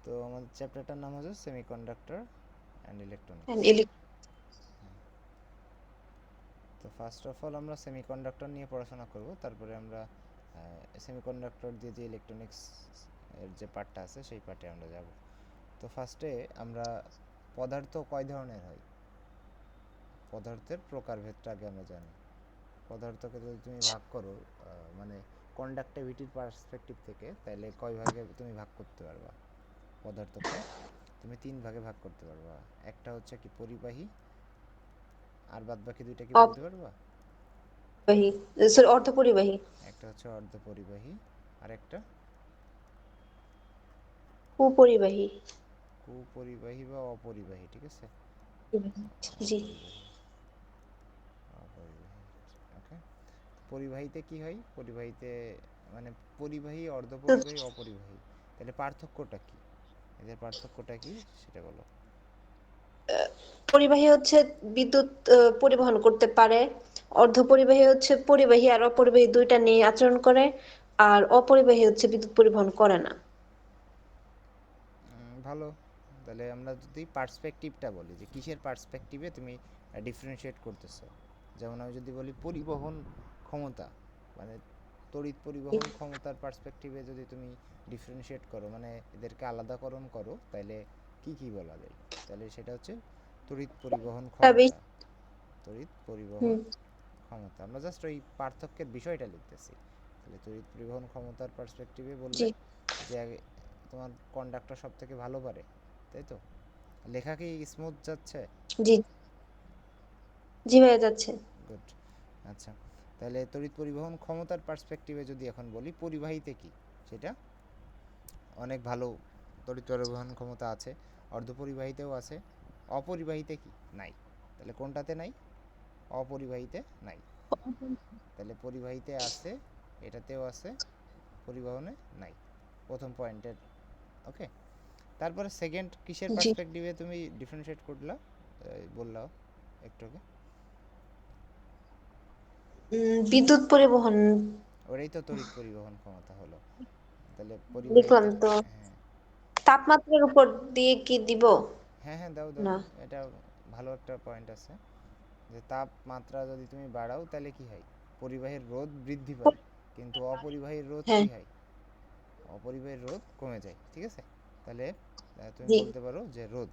তো আমাদের চ্যাপ্টারটার নাম হচ্ছে সেমিকন্ডাক্টর অ্যান্ড ইলেকট্রনিক্স। and তো ফার্স্ট অফ অল আমরা সেমিকন্ডাক্টর নিয়ে পড়াশোনা করব, তারপরে আমরা সেমিকন্ডাক্টর দিয়ে যে ইলেকট্রনিক্স এর যে পার্টটা আছে সেই পার্টে আমরা যাব। তো ফার্স্টে আমরা পদার্থ কয় ধরনের হয়, পদার্থের প্রকারভেদটা আগে আমরা জানি। পদার্থকে যদি তুমি ভাগ করো মানে কন্ডাক্টিভিটির পার্সপেক্টিভ থেকে, তাহলে কয় ভাগে তুমি ভাগ করতে পারবা? পদার্থকে তুমি 3 ভাগে ভাগ করতে পারবা। একটা হচ্ছে কি পরিবাহী, আর বাদ বাকি দুইটা কি বলতে পারবা? অপরিবাহী, সরি অর্ধপরিবাহী, একটা হচ্ছে অর্ধপরিবাহী, আর একটা কুপরিবাহী। কুপরিবাহী বা অপরিবাহী, ঠিক আছে? জি। অপরিবাহী, অপরিবাহী, ওকে। পরিবাহীতে কি হয়? পরিবাহীতে মানে পরিবাহী, অর্ধপরিবাহী, অপরিবাহী, তাহলে পার্থক্যটা কি? এদের পার্থক্যটা কি সেটা বলো। পরিবাহী হচ্ছে বিদ্যুৎ পরিবহন করতে পারে, অর্ধপরিবাহী হচ্ছে পরিবাহী আর অপরিবাহী দুইটা নিয়ে আচরণ করে, আর অপরিবাহী হচ্ছে বিদ্যুৎ পরিবহন করে না। ভালো। তাহলে আমরা যদি পার্সপেক্টিভটা বলি, যে কিসের পার্সপেক্টিভে তুমি ডিফারেন্সিয়েট করতেছো, যেমন আমি যদি বলি পরিবহন ক্ষমতা, মানে তড়িৎ পরিবহন ক্ষমতার পার্সপেক্টিভে যদি তুমি ডিফারেন্সিয়েট করো, মানে এদেরকে আলাদাকরণ করো, তাহলে কি কি বলা যায়? তাহলে সেটা হচ্ছে তড়িৎ পরিবহন ক্ষমতা। তড়িৎ পরিবহন হুম, ক্ষমতা, আমরা জাস্ট ওই পার্থক্যের বিষয়টা লিখতেছি। তাহলে তড়িৎ পরিবহন ক্ষমতার পার্সপেক্টিভে জি বললে যে তোমার কন্ডাক্টর সব থেকে ভালো পারে, তাই তো? লেখা কি স্মুথ যাচ্ছে? জি জি হয়ে যাচ্ছে। গুড। আচ্ছা, তাহলে তড়িৎ পরিবহন ক্ষমতার পার্সপেক্টিভে যদি এখন বলি পরিবাহীতে কি, সেটা অনেক ভালো তড়িৎ পরিবহন ক্ষমতা আছে, অর্ধপরিবাহীতেও আছে। অপরিবাহীতে কি নাই? তাহলে কোনটাতে নাই? অপরিবাহীতে নাই। তাহলে পরিবাহীতে আছে, এটাতেও আছে, পরিবহনে নাই। প্রথম পয়েন্টের, ওকে। তারপরে সেকেন্ড কিসের জি পার্সপেক্টিভে তুমি ডিফারেন্সিয়েট করলা, বললাও একটু আগে? বিদ্যুৎ পরিবহন ওটাই তো তড়িৎ পরিবহন ক্ষমতা হলো। তাহলে লিখলাম পরিবাহীতে, তো। হ্যাঁ তাপমাত্রার উপর দিয়ে কি দিব? হ্যাঁ হ্যাঁ, দাও দাও, না। এটা ভালো একটা পয়েন্ট আছে, যে তাপমাত্রা যদি তুমি বাড়াও তাহলে কি হয়? পরিবাহীর রোধ বৃদ্ধি পায়, কিন্তু অপরিবাহীর রোধ হ্যাঁ। কি হয়? অপরিবাহীর রোধ কমে যায়, ঠিক আছে? তাহলে তুমি জি। বলতে পারো যে রোধ,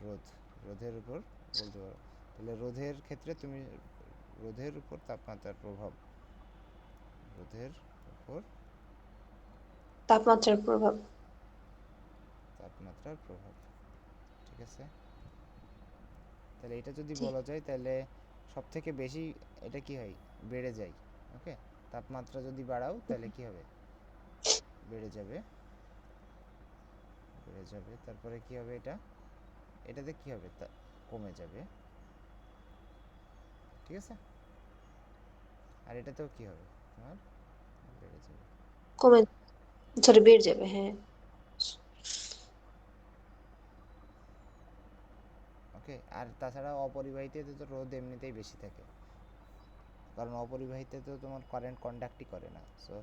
রোধ, রোধের উপর বলতে পারো। তাহলে রোধের ক্ষেত্রে তুমি রোধের উপর তাপমাত্রার প্রভাব, রোধের উপর তাপমাত্রার প্রভাব। তাপমাত্রার প্রভাব, ঠিক আছে? তাহলে এটা যদি জি। বলা যায়, তাহলে সব থেকে বেশি এটা কি হয়? বেড়ে যায়, ওকে। তাপমাত্রা যদি বাড়াও তাহলে কি হবে? বেড়ে যাবে, বেড়ে যাবে। তারপরে কি হবে? এটা, এটাতে কি হবে? তা কমে যাবে, ঠিক আছে? আর এটাতেও কি হবে? তোমার বেড়ে যাবে, কমে, সরি বেড়ে যাবে, হ্যাঁ। ওকে। আর তাছাড়া অপরিবাহিতে তো রোদ এমনিতেই বেশি থাকে, কারণ অপরিবাহিতে তো তোমার কারেন্ট কন্ডাক্টই করে না, সো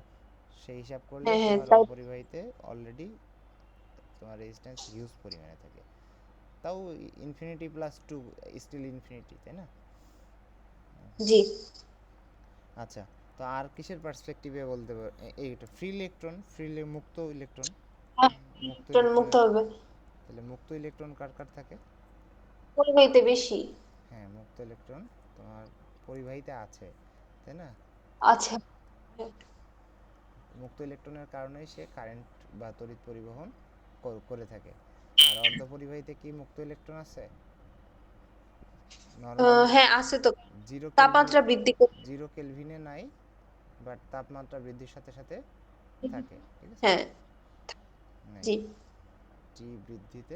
সেই হিসাব করলে হ্যাঁ হ্যাঁ তোমার তাই। অপরিবাহিতে অলরেডি তোমার রেজিস্ট্যান্স হিউজ পরিমাণে থাকে। তাও infinity plus two still infinity, তাই না? জি। আচ্ছা, তো আর কিসের পার্সপেক্টিভে বলতে পার? এইটা ফ্রি ইলেকট্রন, মুক্ত ইলেকট্রন, মুক্ত ইলেকট্রন মুক্ত ইলেকট্রনের, হবে। তাহলে মুক্ত ইলেকট্রন কার কার থাকে? পরিবাহীতে বেশি। হ্যাঁ, মুক্ত ইলেকট্রন তোমার পরিবাহীতে আছে, তাই না? আচ্ছা। হ্যাঁ। মুক্ত ইলেকট্রনের কারণেই সে কারেন্ট বা তড়িৎ পরিবহন করে থাকে। আর অর্ধপরিবাহীতে কি মুক্ত ইলেকট্রন আছে? নর্মালি হ্যাঁ আছে তো। জিরো কেলভিন, তাপমাত্রা বৃদ্ধি করে। জিরো কেলভিনে নাই, বাট তাপমাত্রা বৃদ্ধির সাথে সাথে থাকে, ঠিক আছে? হ্যাঁ। নাই, জি। টি বৃদ্ধিতে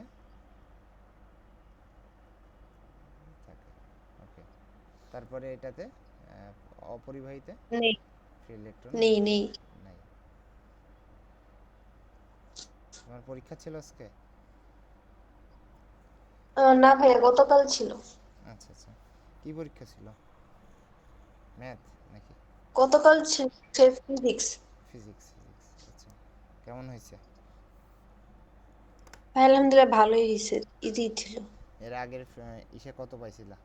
থাকে, ওকে। তারপরে এটাতে অপরিবাহীতে নেই ফ্রি ইলেকট্রন নেই নেই। নাই। তোমার পরীক্ষা ছিল আজকে? না ভাইয়া, গতকাল ছিল। আচ্ছা আচ্ছা, কি পরীক্ষা ছিল? ম্যাথ নাকি গতকাল ছিল ফিজিক্স। ফিজিক্স? ফিজিক্স, আচ্ছা। কেমন হয়েছে? ভাই আলহামদুলিল্লাহ ভালোই হয়েছে, ইজি ছিল। এর আগের ইসে কত পাইছিলা?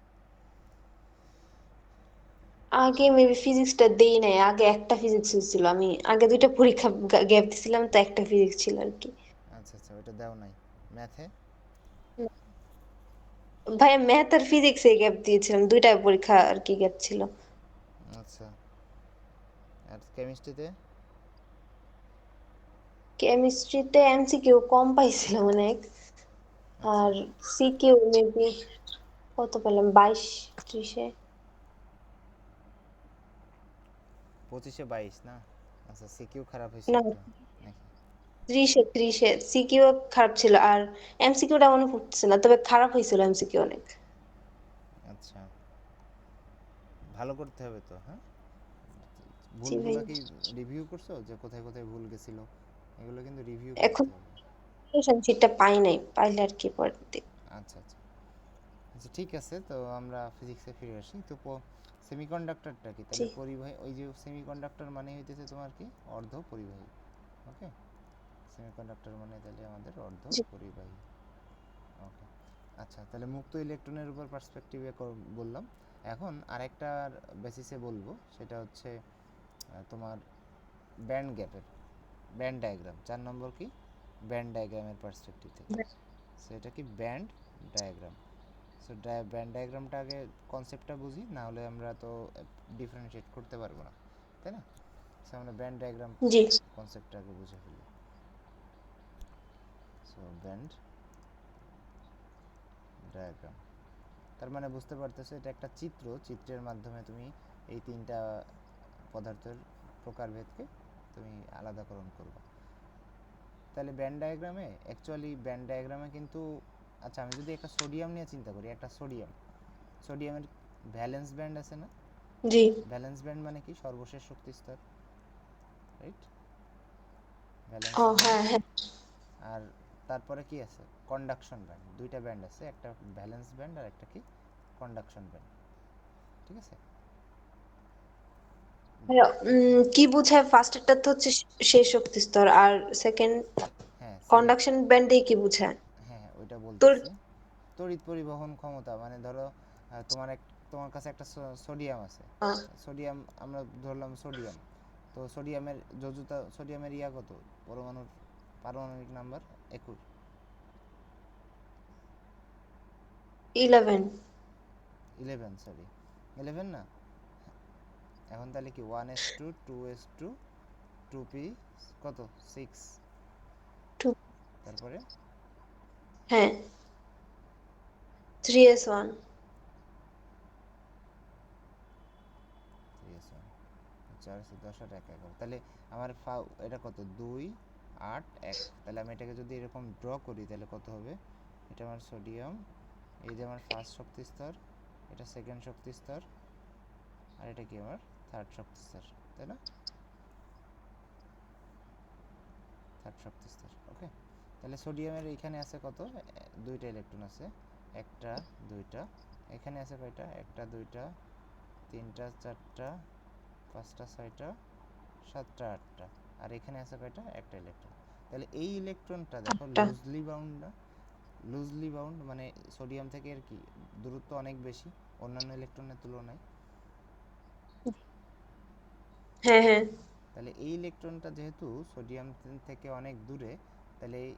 আগে মেবি ফিজিক্সটা দেই নাই, আগে একটা ফিজিক্স হয়েছিল, আমি আগে দুইটা পরীক্ষা গ্যাপ দিছিলাম, তো একটা ফিজিক্স ছিল আর কি। আচ্ছা আচ্ছা, ওইটা দাও নাই। ম্যাথে? ভাই ম্যাথ আর ফিজিক্সে গ্যাপ দিয়েছিলাম, দুইটা পরীক্ষা আর কি গ্যাপ ছিল। আচ্ছা। আর কেমিস্ট্রিতে? কেমিস্ট্রিতে এমসিকিউ কম পাইছিলাম অনেক। আচ্ছা। আর সিকিউ মেবি কত পেলাম, 22-30-এ। 25-এ 22 না? আচ্ছা, সিকিউ খারাপ হয়েছে না, একটু নাকি? 30-এ সিকিউ খারাপ ছিল, আর এমসিকিউটা মনে পড়তেছে না, তবে খারাপ হয়েছিল এমসিকিউ অনেক। আচ্ছা, ভালো করতে হবে তো, হ্যাঁ? জি ভাই। ভুলগুলো কি রিভিউ করছো, যে কোথায় কোথায় ভুল গেছিল? এগুলো কিন্তু রিভিউ এখন করতে হবে। শিটটা পাই নাই, পাইলে আর কি পরে দিই। আচ্ছা আচ্ছা আচ্ছা, ঠিক আছে। তো আমরা ফিজিক্সে ফিরে আসি। তো সেমিকন্ডাক্টরটা কি জি তাহলে? পরিবাহী, ওই যে সেমিকন্ডাক্টর মানে হইতেছে তোমার কি অর্ধ পরিবাহী। ওকে, সেমিকন্ডাক্টর মানে তাহলে আমাদের অর্ধ জি পরিবাহী। ওকে, আচ্ছা, তাহলে মুক্ত ইলেকট্রনের উপর পার্সপেক্টিভে বললাম। এখন আরেকটার বেসিসে বলবো, সেটা হচ্ছে তোমার ব্যান্ড গ্যাপের ব্যান্ড ডায়াগ্রাম। 4 নম্বর কি? ব্যান্ড ডায়াগ্রামের পার্সপেক্টিভ থেকে। সেটা কি ব্যান্ড ডায়াগ্রাম। সো ব্যান্ড ডায়াগ্রামটা আগে কনসেপ্টটা বুঝি, না হলে আমরা তো ডিফারেন্সিয়েট করতে পারবো না, তাই না? সো আমরা ব্যান্ড ডায়াগ্রাম জি কনসেপ্টটা আগে বুঝে ফেলি। সো ব্যান্ড ডায়াগ্রাম, তার মানে বুঝতে পারতেছো এটা একটা চিত্র, চিত্রের মাধ্যমে তুমি এই তিনটা পদার্থের প্রকারভেদকে তুমি আলাদাকরণ করবে। তাহলে ব্যান্ড ডায়াগ্রামে, অ্যাকচুয়ালি ব্যান্ড ডায়াগ্রামে কিন্তু, আচ্ছা আমি যদি একটা সোডিয়াম নিয়ে চিন্তা করি, একটা সোডিয়ামের ভ্যালেন্স ব্যান্ড আছে না? জি ভ্যালেন্স ব্যান্ড মানে কি? সর্বশেষ শক্তি স্তর, রাইট? ভ্যালেন্স ও ব্যান্ড। হ্যাঁ হ্যাঁ। আর তারপরে কি আছে? Conduction band. দুইটা ব্যান্ড আছে, একটা ভ্যালেন্স ব্যান্ড আর একটা কি কন্ডাকশন ব্যান্ড, ঠিক আছে? কি বোঝায় ফার্স্টেরটা তো হচ্ছে শেষ শক্তি স্তর, আর সেকেন্ড হ্যাঁ কন্ডাকশন ব্যান্ডে কি বোঝায়? হ্যাঁ হ্যাঁ, ওইটা তোর বলতেছি। তড়িৎ পরিবহন ক্ষমতা মানে ধরো তোমার কাছে একটা সোডিয়াম আছে। সোডিয়াম, আমরা ধরলাম সোডিয়াম। তো সোডিয়ামের ইয়া কত? পরমাণুর পারমাণবিক নাম্বার 21। 11। 11, সরি, 11 না? এখন তাহলে কি 1s2 2s2 2p কত 6, তারপরে হ্যাঁ 3s1। 3s1, 4 10 আর 1 11, তাহলে আমার এটা কত 2 8 1। তাহলে আমি এটাকে যদি এরকম ড্র করি তাহলে কত হবে? এটা আমার সোডিয়াম, এই যে আমার ফার্স্ট শক্তি স্তর, এটা সেকেন্ড শক্তি স্তর, আর এটা কি আমার থার্ড শক্তি স্তর, তাই না? থার্ড শক্তি স্তর, ওকে। তাহলে সোডিয়ামের এইখানে আছে কত? দুইটা ইলেকট্রন আছে, একটা দুইটা। এখানে আছে কয়টা? একটা দুইটা তিনটা চারটা পাঁচটা ছয়টা সাতটা আটটা। আর এখানে আছে কয়টা? একটা ইলেকট্রন। তাহলে এই ইলেকট্রনটা দেখো আটটা। লুজলি বাউন্ড না? লুজলি বাউন্ড মানে সোডিয়াম থেকে এর কি দূরত্ব অনেক বেশি অন্যান্য ইলেকট্রনের তুলনায়। হ্যাঁ হ্যাঁ। তাহলে এই ইলেকট্রনটা যেহেতু সোডিয়াম থেকে অনেক দূরে, তাহলে এই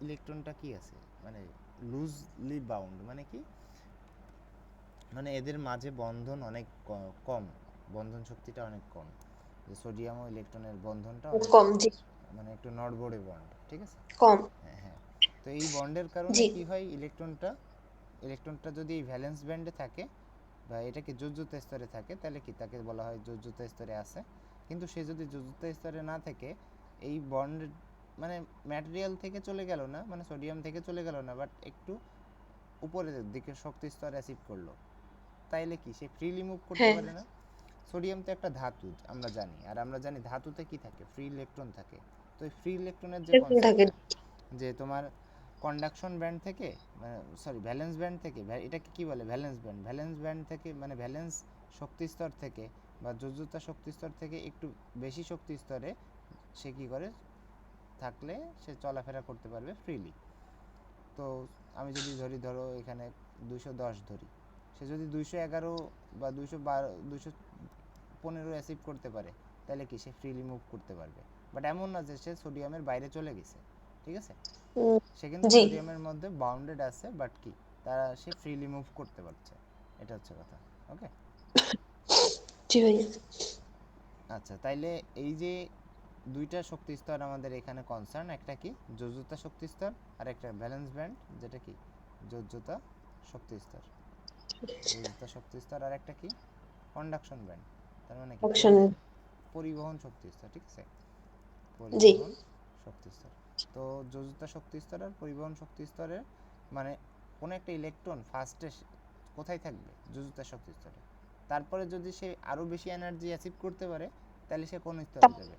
ইলেকট্রনটা কি আছে মানে লুজলি বাউন্ড মানে কি? মানে এদের মাঝে বন্ধন অনেক কম, বন্ধন শক্তিটা অনেক কম। যে সোডিয়াম ও ইলেকট্রনের বন্ধনটা অনেক কম, জি মানে একটু নড়বড়ে বন্ড, ঠিক আছে? কম। হ্যাঁ হ্যাঁ। তো এই বন্ডের কারণে জি কি হয়, ইলেকট্রনটা যদি এই ভ্যালেন্স ব্যান্ডে থাকে বা এটাকে যোজ্যতা স্তরে থাকে, তাহলে কি তাকে বলা হয় যোজ্যতা স্তরে আছে। কিন্তু সে যদি যোজ্যতা স্তরে না থাকে, এই বন্ড মানে ম্যাটেরিয়াল থেকে চলে গেল না, মানে সোডিয়াম থেকে চলে গেল না, বাট একটু উপরের দিকে শক্তি স্তর অ্যাচিভ করলো, তাইলে কি সে ফ্রিলি মুভ করতে হ্যাঁ। পারে না? সোডিয়াম তো একটা ধাতু আমরা জানি, আর আমরা জানি ধাতুতে কি থাকে? ফ্রি ইলেকট্রন থাকে। তো এই ফ্রি ইলেকট্রনের যে এরকম থাকে। কনসেপ্টটা, যে তোমার কন্ডাকশন ব্যান্ড থেকে, সরি ভ্যালেন্স ব্যান্ড থেকে, এটাকে কি বলে? Valence band. ভ্যালেন্স ব্যান্ড থেকে মানে ভ্যালেন্স শক্তি স্তর থেকে বা যোজ্যতা শক্তি স্তর থেকে একটু বেশি শক্তি স্তরে সে কি করে থাকলে সে চলাফেরা করতে পারবে ফ্রিলি। তো আমি যদি ধরো এখানে 210 ধরি, সে যদি 211 বা 212 215 অ্যাচিভ করতে পারে, তাহলে কি সে ফ্রিলি মুভ করতে পারবে। বাট এমন না যে সে সোডিয়ামের বাইরে চলে গেছে, ঠিক আছে, উম, সে কিন্তু জি সোডিয়ামের মধ্যে বাউন্ডেড আছে, বাট কি তারা সে ফ্রিলি মুভ করতে পারছে, এটা হচ্ছে কথা। ওকে, জি ভাইয়া। আচ্ছা, তাইলে এই যে দুইটা শক্তি স্তর আমাদের এখানে কনসার্ন, একটা কি যোজ্যতা শক্তি স্তর, আর একটা ব্যালেন্স ব্যান্ড, যেটা কি যোজ্যতা শক্তি স্তর। যোজ্যতা শক্তি স্তর আর একটা কি কন্ডাকশন ব্যান্ড, তার মানে কি অপশন পরিবহন শক্তি স্তর, ঠিক আছে, জি পরিবহন শক্তি স্তর। তো যোজ্যতা শক্তি স্তর আর পরিবহন শক্তি স্তরে মানে কোন একটা ইলেকট্রন ফার্স্টে কোথায় থাকবে, যোজ্যতা শক্তি স্তরে। তারপরে যদি সে আরো বেশি এনার্জি অ্যাচিভ করতে পারে, তাহলে সে কোন স্তরে যাবে,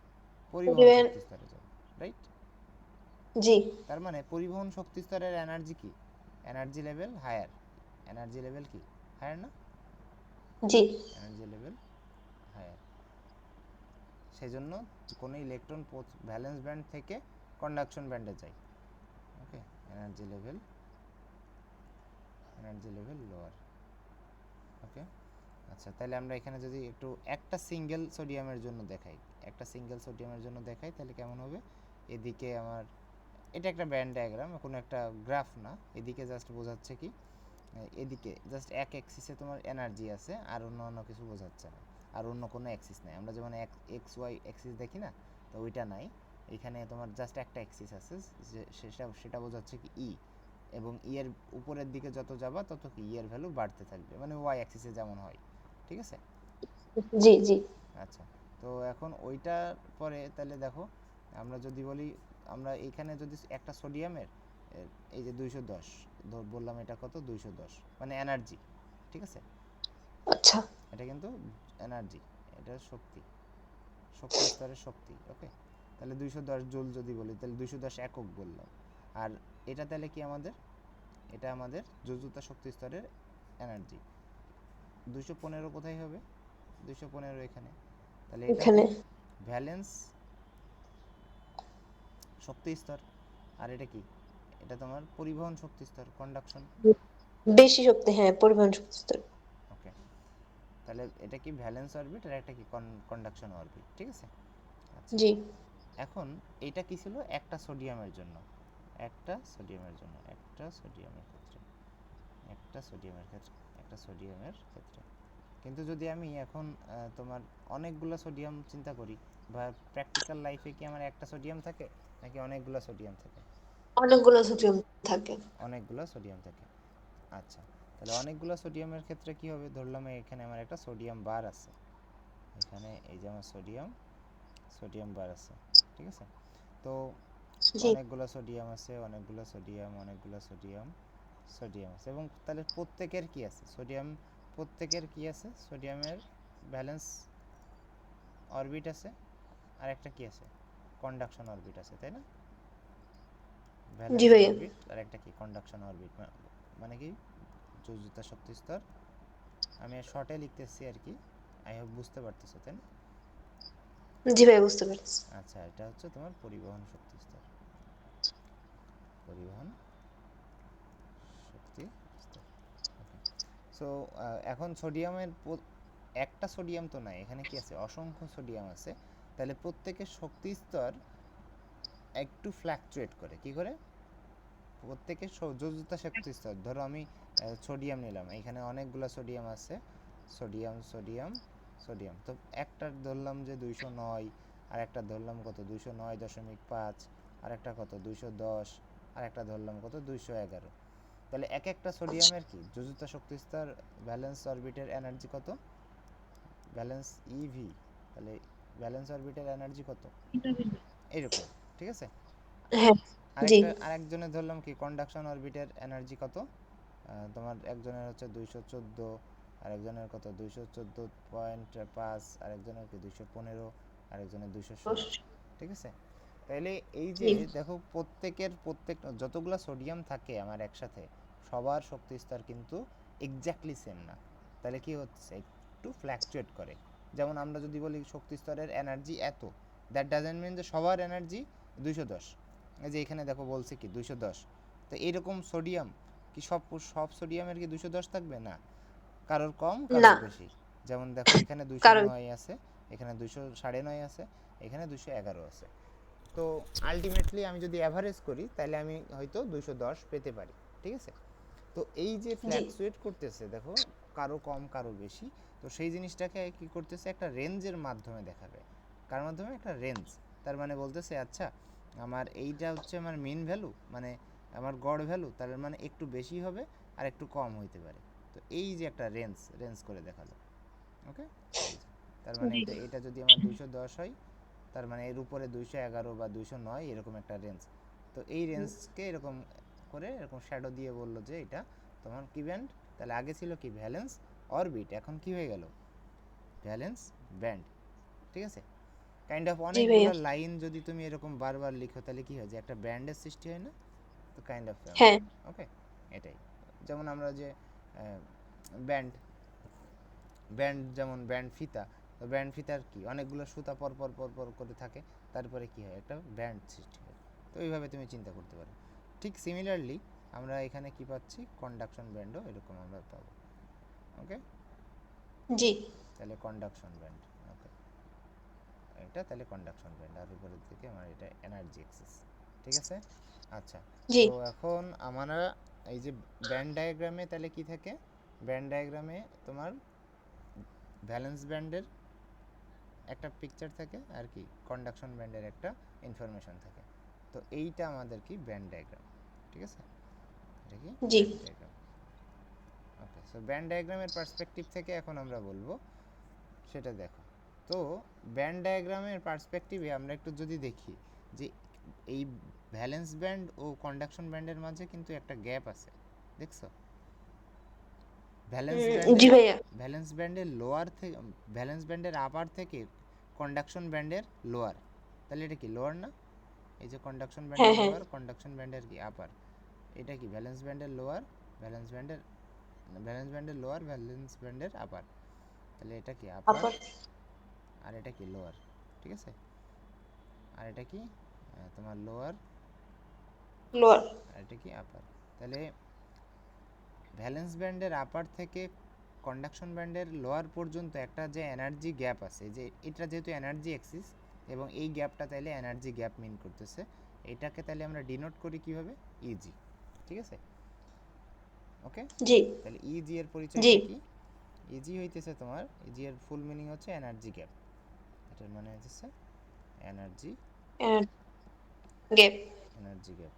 পরিবহন পরিবেশ শক্তি স্তরে যাবে, রাইট। জি তার মানে পরিবহন শক্তি স্তরের এনার্জি কি, energy level higher, energy level কি হায়ার না, জি এনার্জি লেভেল হায়ার। সেজন্য কোনো ইলেকট্রন ভ্যালেন্স ব্যান্ড থেকে কন্ডাকশন ব্যান্ডে যায়। Okay, energy level lower. Okay, আচ্ছা, তাহলে আমরা এখানে যদি একটু একটা সিঙ্গেল সোডিয়ামের জন্য দেখাই, তাহলে কেমন হবে। এদিকে আমার এটা একটা ব্যান্ড ডায়াগ্রাম, কোনো একটা গ্রাফ না, এদিকে জাস্ট বোঝাচ্ছে কি এদিকে জাস্ট এক অ্যাক্সিসে তোমার এনার্জি আছে, আর অন্য কিছু বোঝাচ্ছে না, আর অন্য কোনো অ্যাক্সিস নাই। আমরা যেমন এক্স ওয়াই অ্যাক্সিস দেখি না, তো ওইটা নাই, এখানে তোমার জাস্ট একটা অ্যাক্সিস আছে, সেটা বোঝাচ্ছে কি ই, এবং ই এর উপরের দিকে যত যাবা তত কি ই এর ভ্যালু বাড়তে থাকবে, মানে ওয়াই অ্যাক্সিসে যেমন হয়, ঠিক আছে। জি জি আচ্ছা, তো এখন ওইটার পরে তাহলে দেখো, আমরা যদি বলি, আমরা এখানে যদি একটা সোডিয়ামের এই যে 210 বললাম, এটা কত 210 মানে এনার্জি, ঠিক আছে, আচ্ছা এটা কিন্তু এনার্জি, এটা শক্তি স্তরের শক্তি। ওকে, তাহলে 210 জুল যদি বলি, তাহলে 210 একক বললাম। আর এটা তাহলে কি এটা আমাদের যোজ্যতা শক্তি স্তরের এনার্জি। 215 কোথায় হবে, 215 এখানে, তাহলে এটা কি এখানে ভ্যালেন্স শক্তি স্তর। আর এটা কি, এটা তোমার পরিবহন শক্তি স্তর, কন্ডাকশন। বেশি শক্তি, হ্যাঁ পরিবহন শক্তি স্তর। ওকে, তাহলে এটা কি ভ্যালেন্স অরবিট, আর এটা কি কন্ডাকশন অরবিট, ঠিক আছে। আচ্ছা, জি এখন এটা কি ছিল একটা সোডিয়ামের জন্য, একটা সোডিয়ামের জন্য, একটা সোডিয়ামের ক্ষেত্রে। কিন্তু যদি আমি এখন তোমার অনেকগুলো সোডিয়াম চিন্তা করি, বা প্র্যাকটিক্যাল লাইফে কি আমার একটা সোডিয়াম থাকে নাকি অনেকগুলো সোডিয়াম থাকে, অনেকগুলো সোডিয়াম থাকে। অনেকগুলো সোডিয়াম থাকে। আচ্ছা, তাহলে অনেকগুলো সোডিয়ামের ক্ষেত্রে কি হবে, ধরলাম এখানে আমার একটা সোডিয়াম বার আছে, এখানে এই যে আমার সোডিয়াম বার আছে, ঠিক আছে। তো জি অনেকগুলো সোডিয়াম আছে, সোডিয়াম আছে, এবং তাহলে প্রত্যেকের কি আছে, সোডিয়ামের ব্যালেন্স অরবিট আছে, আর একটা কি আছে, কন্ডাকশন অরবিট আছে, তাই না। জি ভ্যালেন্স ভাইয়া। অরবিট আর একটা কি কন্ডাকশন অরবিট, মানে কি যোজ্যতা শক্তি স্তর। আমি শর্টে লিখতেছি আর কি, আই হোপ বুঝতে পারতেছো, তাই না। জি ভাইয়া বুঝতে পেরেছি। আচ্ছা, এটা হচ্ছে তোমার পরিবহন শক্তি স্তর, পরিবহন শক্তি স্তর। ওকে, সো এখন সোডিয়ামের একটা সোডিয়াম তো নাই, এখানে কি আছে, অসংখ্য সোডিয়াম আছে। তাহলে প্রত্যেকের শক্তি স্তর একটু ফ্ল্যাকচুয়েট করে, কি করে, প্রত্যেকের যোজ্যতা শক্তি স্তর। ধরো আমি সোডিয়াম নিলাম, এখানে অনেকগুলো সোডিয়াম আছে, সোডিয়াম তো একটা ধরলাম যে 209, আর একটা ধরলাম কত 209.5, আর একটা কত 210, আর একটা ধরলাম কত 211। তাহলে এক একটা সোডিয়ামের কি যোজ্যতা শক্তি স্তর, ব্যালেন্স অরবিটের এনার্জি কত, ব্যালেন্স ইভি, তাহলে ব্যালেন্স অরবিটের এনার্জি কত, এইরকম, ঠিক আছে। হ্যাঁ জি আরেকজনের ধরলাম কি কন্ডাকশন অরবিটের এনার্জি কত, তোমার একজনের হচ্ছে 214, আরেকজনের কত 214.5, আরেকজনের কি 215, আরেকজনের 216, ঠিক আছে। তাহলে এই যে জি দেখো, প্রত্যেক যতগুলো সোডিয়াম থাকে আমার একসাথে, সবার শক্তি স্তর কিন্তু এক্স্যাক্টলি সেম না। তাহলে কি হচ্ছে, একটু ফ্ল্যাকচুয়েট করে। যেমন আমরা যদি বলি শক্তি স্তরের এনার্জি এত, দ্যাট ডাজন্ট মিন যে সবার এনার্জি 210। এই যে এখানে দেখো বলছে কি 210, তো তো এরকম সোডিয়াম কি সব সব সোডিয়ামের কি 210 থাকবে না, কারোর কম না, কারোর বেশি। যেমন দেখো এখানে কারণ 209 আছে, এখানে 209.5 আছে, এখানে 211 আছে। তো আলটিমেটলি আমি যদি অ্যাভারেজ করি তাহলে আমি হয়তো 210 পেতে পারি, ঠিক আছে। তো এই যে জি ফ্ল্যাকচুয়েট করতেছে দেখো, কারো কম কারো বেশি, তো সেই জিনিসটাকে কি করতেছে একটা রেঞ্জের মাধ্যমে দেখাবে। কার মাধ্যমে? একটা রেঞ্জ। তার মানে বলতেছে আচ্ছা আমার এইটা হচ্ছে আমার মিন ভ্যালু, মানে আমার গড় ভ্যালু, তার মানে একটু বেশি হবে আর একটু কম হইতে পারে। তো এই যে একটা রেঞ্জ রেঞ্জ করে দেখালো। ওকে, এই যে তার মানে জি এটা এটা যদি আমার 210 হয়, তার মানে এর উপরে 211 বা 209 এরকম একটা রেঞ্জ। তো এই রেঞ্জকে এরকম করে এরকম শ্যাডো দিয়ে বললো যে এটা তোমার কি ব্যান্ড। তাহলে আগে ছিল কি ভ্যালেন্স অরবিট, এখন কি হয়ে গেল ভ্যালেন্স ব্যান্ড, ঠিক আছে। কাইন্ড অফ জি ভাইয়া, অনেকগুলো লাইন যদি তুমি এরকম বারবার লিখো তাহলে কি হয় যে একটা ব্যান্ডের সৃষ্টি হয় না, তো কাইন্ড অফ তেমন। হ্যাঁ ওকে, এটাই। যেমন আমরা যে ব্যান্ড ব্যান্ড যেমন ব্যান্ড ফিতা, তো ব্যান্ড ফিতার কি অনেকগুলো সুতা পর পর পর পর করে থাকে, তারপরে কি হয় একটা ব্যান্ড সৃষ্টি হয়। তো এইভাবে তুমি চিন্তা করতে পারো। ঠিক সিমিলারলি আমরা এখানে কি পাচ্ছি, কন্ডাকশন ব্যান্ডও এরকম আমরা পাবো। ওকে, জি তাহলে কন্ডাকশন ব্যান্ড। ওকে, এটা তাহলে কন্ডাকশন ব্যান্ড, আর উপরের দিকে আমার এটা এনার্জি এক্সিস, ঠিক আছে। আচ্ছা, জি তো এখন আমরা এই যে ব্যান্ড ডায়াগ্রামে তাহলে কি থাকে, ব্যান্ড ডায়াগ্রামে তোমার ভ্যালেন্স ব্যান্ডের একটা পিকচার থাকে আর কি কন্ডাকশন ব্যান্ডের একটা ইনফরমেশন থাকে। তো এইটা আমাদের কি ব্যান্ড ডায়াগ্রাম, ঠিক আছে, এটা কি জি ব্যান্ড ডায়াগ্রাম। ওকে, সো ব্যান্ড ডায়াগ্রামের পার্সপেক্টিভ থেকে এখন আমরা বলবো সেটা দেখো। তো ব্যান্ড ডায়াগ্রামের পার্সপেক্টিভে আমরা একটু যদি দেখি যে এই ভ্যালেন্স ব্যান্ড ও কন্ডাকশন ব্যান্ডের মাঝে কিন্তু একটা গ্যাপ আছে, দেখছো? ভ্যালেন্স জি ব্যান্ডের ভাইয়া, ভ্যালেন্স ব্যান্ডের লোয়ার থেকে, ভ্যালেন্স ব্যান্ডের আপার থেকে কন্ডাকশন ব্যান্ডের লোয়ার, তাহলে এটা কি লোয়ার না? এই যে কন্ডাকশন হ্যাঁ ব্যান্ডের হ্যাঁ লোয়ার, কন্ডাকশন ব্যান্ডের কি আপার, এটা কি ভ্যালেন্স ব্যান্ডের লোয়ার, ভ্যালেন্স ব্যান্ডের ভ্যালেন্স ব্যান্ডের লোয়ার, ভ্যালেন্স ব্যান্ডের আপার, তাহলে এটা কি আপার আবার আর এটা কি লোয়ার, ঠিক আছে। আর এটা কি তোমার লোয়ার লোয়ার, আর এটা কি আপার। তাহলে ভ্যালেন্স ব্যান্ডের আপার থেকে কন্ডাকশন ব্যান্ডের লোয়ার পর্যন্ত একটা যে এনার্জি গ্যাপ আছে, যে এটা যেহেতু এনার্জি অ্যাক্সিস এবং এই গ্যাপটা তাইলে এনার্জি গ্যাপ মিন করতেছে, এটাকে তাহলে আমরা ডিনোট করি কিভাবে, ইজি, ঠিক আছে। ওকে, জি তাহলে ইজি এর জি পরিচয়টা কি, ইজি হইতেছে তোমার, ইজি এর ফুল মিনিং হচ্ছে এনার্জি গ্যাপ, এটার মানে হচ্ছে এনার্জি গেপ, energy gap.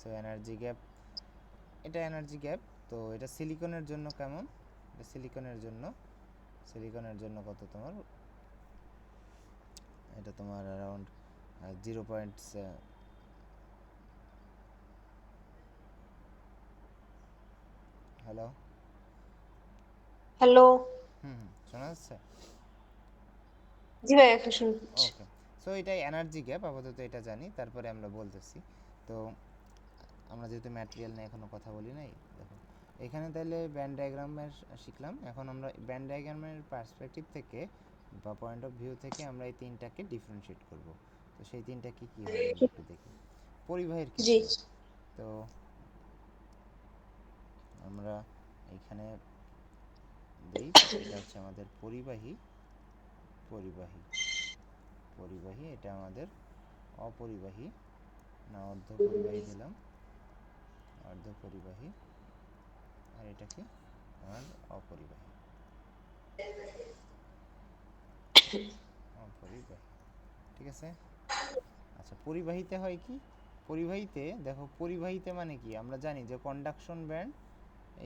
So energy gap, এটা এনার্জি গ্যাপ। তো এটা সিলিকনের জন্য কেমন, এটা সিলিকনের জন্য, সিলিকনের জন্য কত তোমার, এটা তোমার অ্যারাউন্ড 0. হ্যালো, হ্যালো, শোনা যাচ্ছে? জি ভাইয়া এখন শুনছি। ওকে, সো এটা এনার্জি গ্যাপ, আপাতত এটা জানি, তারপরে আমরা বলতেছি। তো আমরা যেহেতু ম্যাটেরিয়াল নিয়ে এখনো কথা বলি নাই, দেখো এখানে তাহলে ব্যান্ড ডায়াগ্রামের শিখলাম। এখন আমরা ব্যান্ড ডায়াগ্রামের পার্সপেক্টিভ থেকে বা পয়েন্ট অফ ভিউ থেকে আমরা এই তিনটাকে ডিফারেন্সিয়েট করব। তো সেই তিনটা কি কি হয় আমরা একটু দেখি পরিবাহীর জি ক্ষেত্রে। তো আমরা এইখানে দেই, এটা হচ্ছে আমাদের পরিবাহী, পরিবাহী পরিবাহী, এটা আমাদের অপরিবাহী না অর্ধ পরিবাহী দিলাম, অর্ধ পরিবাহী, আর এটা কি আমার অপরিবাহী, অপরিবাহী, ঠিক আছে। আচ্ছা, পরিবাহীতে হয় কি, পরিবাহীতে দেখো, পরিবাহীতে মানে কি আমরা জানি যে কন্ডাকশন ব্যান্ড,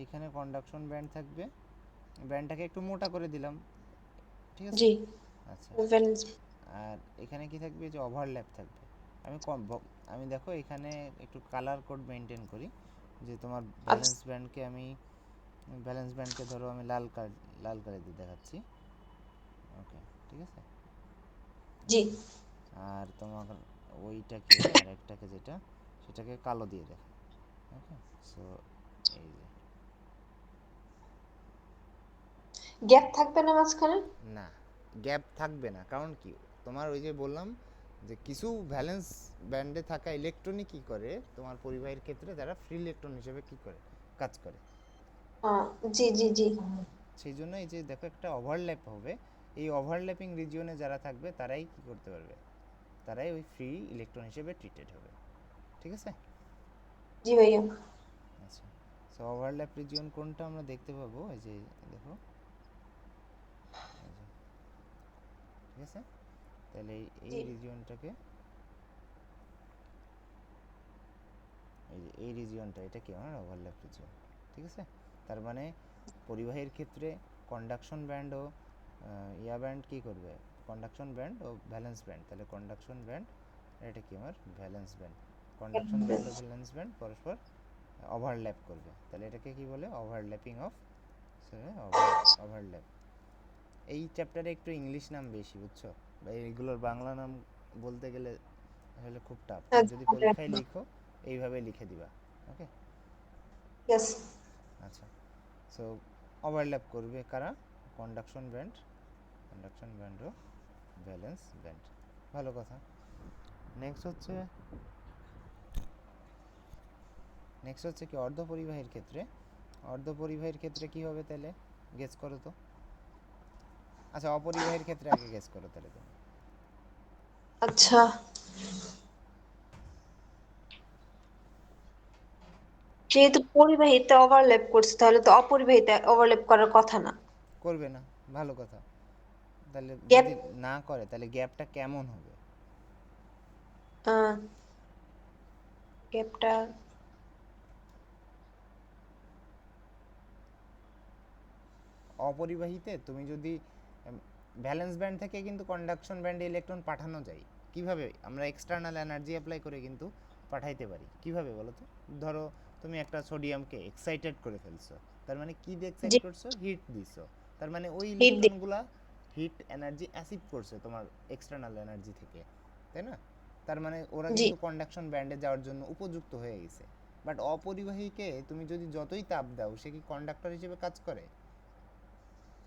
এইখানে কন্ডাকশন ব্যান্ড থাকবে, ব্যান্ডটাকে একটু মোটা করে দিলাম, ঠিক আছে। জি আচ্ছা, ভ্যালেন্স, আর এখানে কি থাকবে, যে ওভারল্যাপ থাকবে। আমি কম আমি দেখো এখানে একটু কালার কোড মেনটেন করি, যে তোমার আচ্ছা ব্যালেন্স ব্যান্ডকে আমি, ব্যালেন্স ব্যান্ডকে ধরো আমি লাল কালি দিয়ে দেখাচ্ছি। ওকে, ঠিক আছে। জি আর তোমার ওইটাকে আর একটাকে যেটা, সেটাকে কালো দিয়ে দেখা। ওকে, সো এই যে, গ্যাপ থাকবে না মাঝখানে? না গ্যাপ থাকবে না, কারণ কি তোমার ওই যে বললাম যে কিছু ভ্যালেন্স ব্যান্ডে থাকা ইলেকট্রনই কি করে তোমার পরিবাহীর ক্ষেত্রে তারা ফ্রি ইলেকট্রন হিসেবে কি করে কাজ করে। জি জি জি। সেই জন্য এই যে দেখো একটা ওভারল্যাপ হবে, এই ওভারল্যাপিং রিজিয়নে যারা থাকবে তারাই কি করতে পারবে, তারাই ওই ফ্রি ইলেকট্রন হিসেবে ট্রিটেড হবে। ঠিক আছে। জি ভাইয়া। আচ্ছা, সো ওভারল্যাপ রিজিয়ন কোনটা আমরা দেখতে পাবো, এই যে দেখো, এই যে, ঠিক আছে। তাহলে এই জি রিজিয়নটাকে, এই রিজিয়নটা এটা কি আমার ওভারল্যাপ রিজিয়ন। ঠিক আছে। তার মানে পরিবাহীর ক্ষেত্রে কন্ডাকশন ব্যান্ড ও ইয়া ব্যান্ড কি করবে, কন্ডাকশন ব্যান্ড ও ভ্যালেন্স ব্যান্ড, তাহলে কন্ডাকশন ব্যান্ড এটা কি আমার ভ্যালেন্স ব্যান্ড, কন্ডাকশন ব্যান্ড ও ভ্যালেন্স ব্যান্ড পরস্পর ওভারল্যাপ করবে, তাহলে এটাকে কি বলে ওভারল্যাপিং অফ ওভারল্যাপ। এই চ্যাপ্টারে একটু ইংলিশ নাম বেশি বুঝছো, বা এইগুলোর বাংলা নাম বলতে গেলে আসলে খুব টাফ, তুমি যদি পরীক্ষায় লিখো এইভাবে লিখে দিবা। ওকে। ইয়েস। আচ্ছা, সো ওভারল্যাপ করবে কারা, কন্ডাকশন ব্যান্ড ও ভ্যালেন্স ব্যান্ড। ভালো কথা। নেক্সট হচ্ছে কি অর্ধপরিবাহীর ক্ষেত্রে, অর্ধপরিবাহীর ক্ষেত্রে কি হবে তাহলে গেস করো তো। আচ্ছা, অপরিবাহীর ক্ষেত্রে আগে গেস করো তাহলে তুমি। আচ্ছা, যেহেতু পরিবাহিতা ওভারল্যাপ করছে তাহলে তো অপরিবাহিতা ওভারল্যাপ করার কথা না। করবে না, ভালো কথা। তাহলে গ্যাপ। যদি না করে তাহলে গ্যাপটা কেমন হবে। গ্যাপটা অপরিবাহীতে তুমি যদি ভ্যালেন্স ব্যান্ড থেকে কিন্তু কন্ডাকশন ব্যান্ডে ইলেকট্রন পাঠানো যায়, কিভাবে আমরা এক্সটার্নাল এনার্জি অ্যাপ্লাই করে কিন্তু পাঠাইতে পারি, কিভাবে বলো তো। ধরো তুমি একটা সোডিয়ামকে এক্সাইটেড করে ফেলছো, তার মানে কি দিয়ে এক্সাইট জি করছো, হিট দিছো, তার মানে ওই হিট দি। ইলেকট্রনগুলা হিট এনার্জি অ্যাসিভ করছে তোমার এক্সটার্নাল এনার্জি থেকে, তাই না। তার মানে ওরা জি কিন্তু কন্ডাকশন ব্যান্ডে যাওয়ার জন্য উপযুক্ত হয়ে গেছে। বাট অপরিবাহীকে তুমি যদি যতই তাপ দাও সে কি কন্ডাক্টর হিসেবে কাজ করে।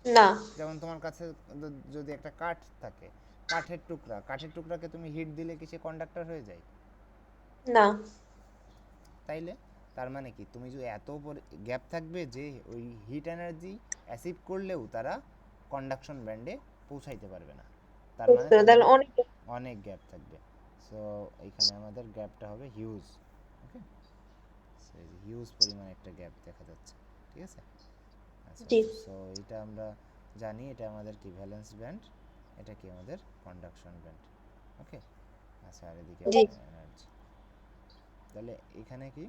না। যেমন তোমার কাছে যদি একটা কাঠ থাকে, কাঠের টুকরাকে তুমি হিট দিলে কি সে কন্ডাক্টর হয়ে যায়। না। তাইলে তার মানে কি তুমি যদি এত গ্যাপ থাকবে যে ওই হিট এনার্জি অ্যাসিভ করলেও তারা কন্ডাকশন ব্যান্ডে পৌঁছাইতে পারবে না, তার মানে বুঝতে তাদের তাহলে অনেক। অনেক গ্যাপ থাকবে। সো এখানে আমাদের গ্যাপটা হবে হিউজ। ওকে, হিউজ পরিমাণ একটা গ্যাপ দেখা যাচ্ছে। ঠিক আছে। আচ্ছা, জি সো এটা আমরা জানি, এটা আমাদের কি ভ্যালেন্স ব্যান্ড, এটা কি আমাদের কন্ডাকশন ব্যান্ড। ওকে। আচ্ছা, আর এদিকে জি। আমাদের এনার্জি, তাহলে এখানে কি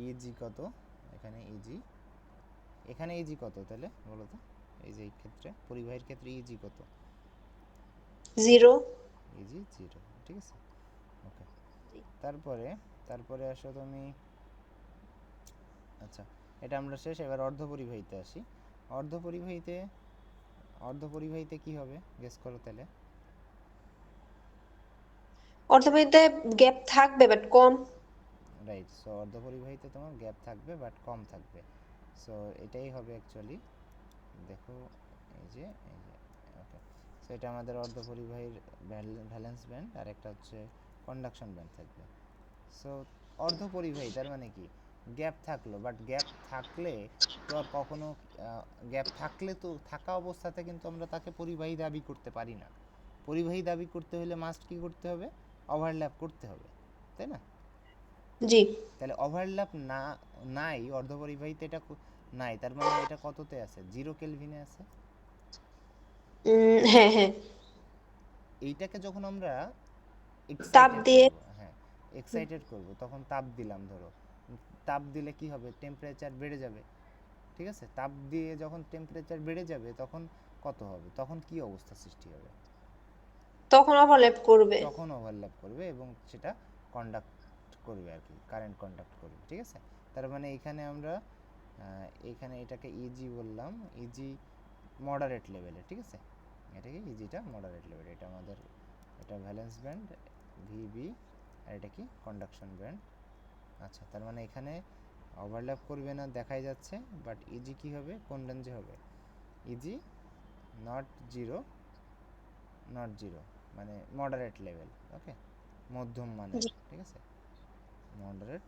ইজি কত, এখানে ইজি, এখানে ইজি কত তাহলে বলো তো, এই যে এই ক্ষেত্রে পরিবাহীর ক্ষেত্রে ইজি কত, জিরো। Easy zero. ঠিক আছে। ওকে। তারপরে তারপরে আসো তুমি, আচ্ছা এটা আমরা শেষ, এবার অর্ধপরিবাহীতে আসি। অর্ধপরিবাহীতে অর্ধপরিবাহীতে কি হবে গেস করো তাহলে। অর্থনীতিতে গ্যাপ থাকবে বাট কম। রাইট, সো অর্ধপরিবাহীতে তোমার গ্যাপ থাকবে বাট কম থাকবে। সো এটাই হবে অ্যাকচুয়ালি, দেখো এই যে ওকে। সো এটা আমাদের অর্ধপরিবাহীর ভ্যালেন্স ব্যান্ড, আর একটা হচ্ছে কন্ডাকশন ব্যান্ড থাকবে। সো অর্ধপরিবাহী তার মানে কি গ্যাপ থাকলো, বাট গ্যাপ থাকলে তো আর কখনো গ্যাপ থাকলে তো থাকা অবস্থাতে কিন্তু আমরা তাকে পরিবাহী দাবি করতে পারি না। পরিবাহী দাবি করতে হলে মাস্ট কি করতে হবে, ওভারল্যাপ করতে হবে, তাই না। জি। তাহলে ওভারল্যাপ না, নাই অর্ধপরিবাহীতে এটা নাই, তার মানে এটা কততে আছে, 0 কেলভিনে আছে। হ্যাঁ হ্যাঁ। এইটাকে যখন আমরা তাপ এক্সাইটেড দিয়ে। করব, হ্যাঁ এক্সাইটেড করব, তখন তাপ দিলাম ধরো, তাপ দিলে কি হবে, টেম্পারেচার বেড়ে যাবে। ঠিক আছে, তাপ দিয়ে যখন টেম্পারেচার বেড়ে যাবে তখন কত হবে, তখন কি অবস্থা সৃষ্টি হবে, তখন ওভারল্যাপ করবে। তখন ওভারল্যাপ করবে এবং সেটা কন্ডাক্ট করবে আর কি, কারেন্ট কন্ডাক্ট করবে। ঠিক আছে। তার মানে এখানে আমরা এখানে এটাকে ইজি বললাম, ইজি মডারেট লেভেলে। ঠিক আছে, এটাকে ইজিটা মডারেট লেভেল, এটা আমাদের, এটা ভ্যালেন্স ব্যান্ড ভিবি, আর এটা কি কন্ডাকশন ব্যান্ড। আচ্ছা, তার মানে এখানে ওভারল্যাপ করবে না দেখাই যাচ্ছে, বাট ইজি কি হবে, কোন রেঞ্জে হবে, easy not zero, not zero মানে মডারেট লেভেল, ওকে, মধ্যম মানের, জি ঠিক আছে, মডারেট,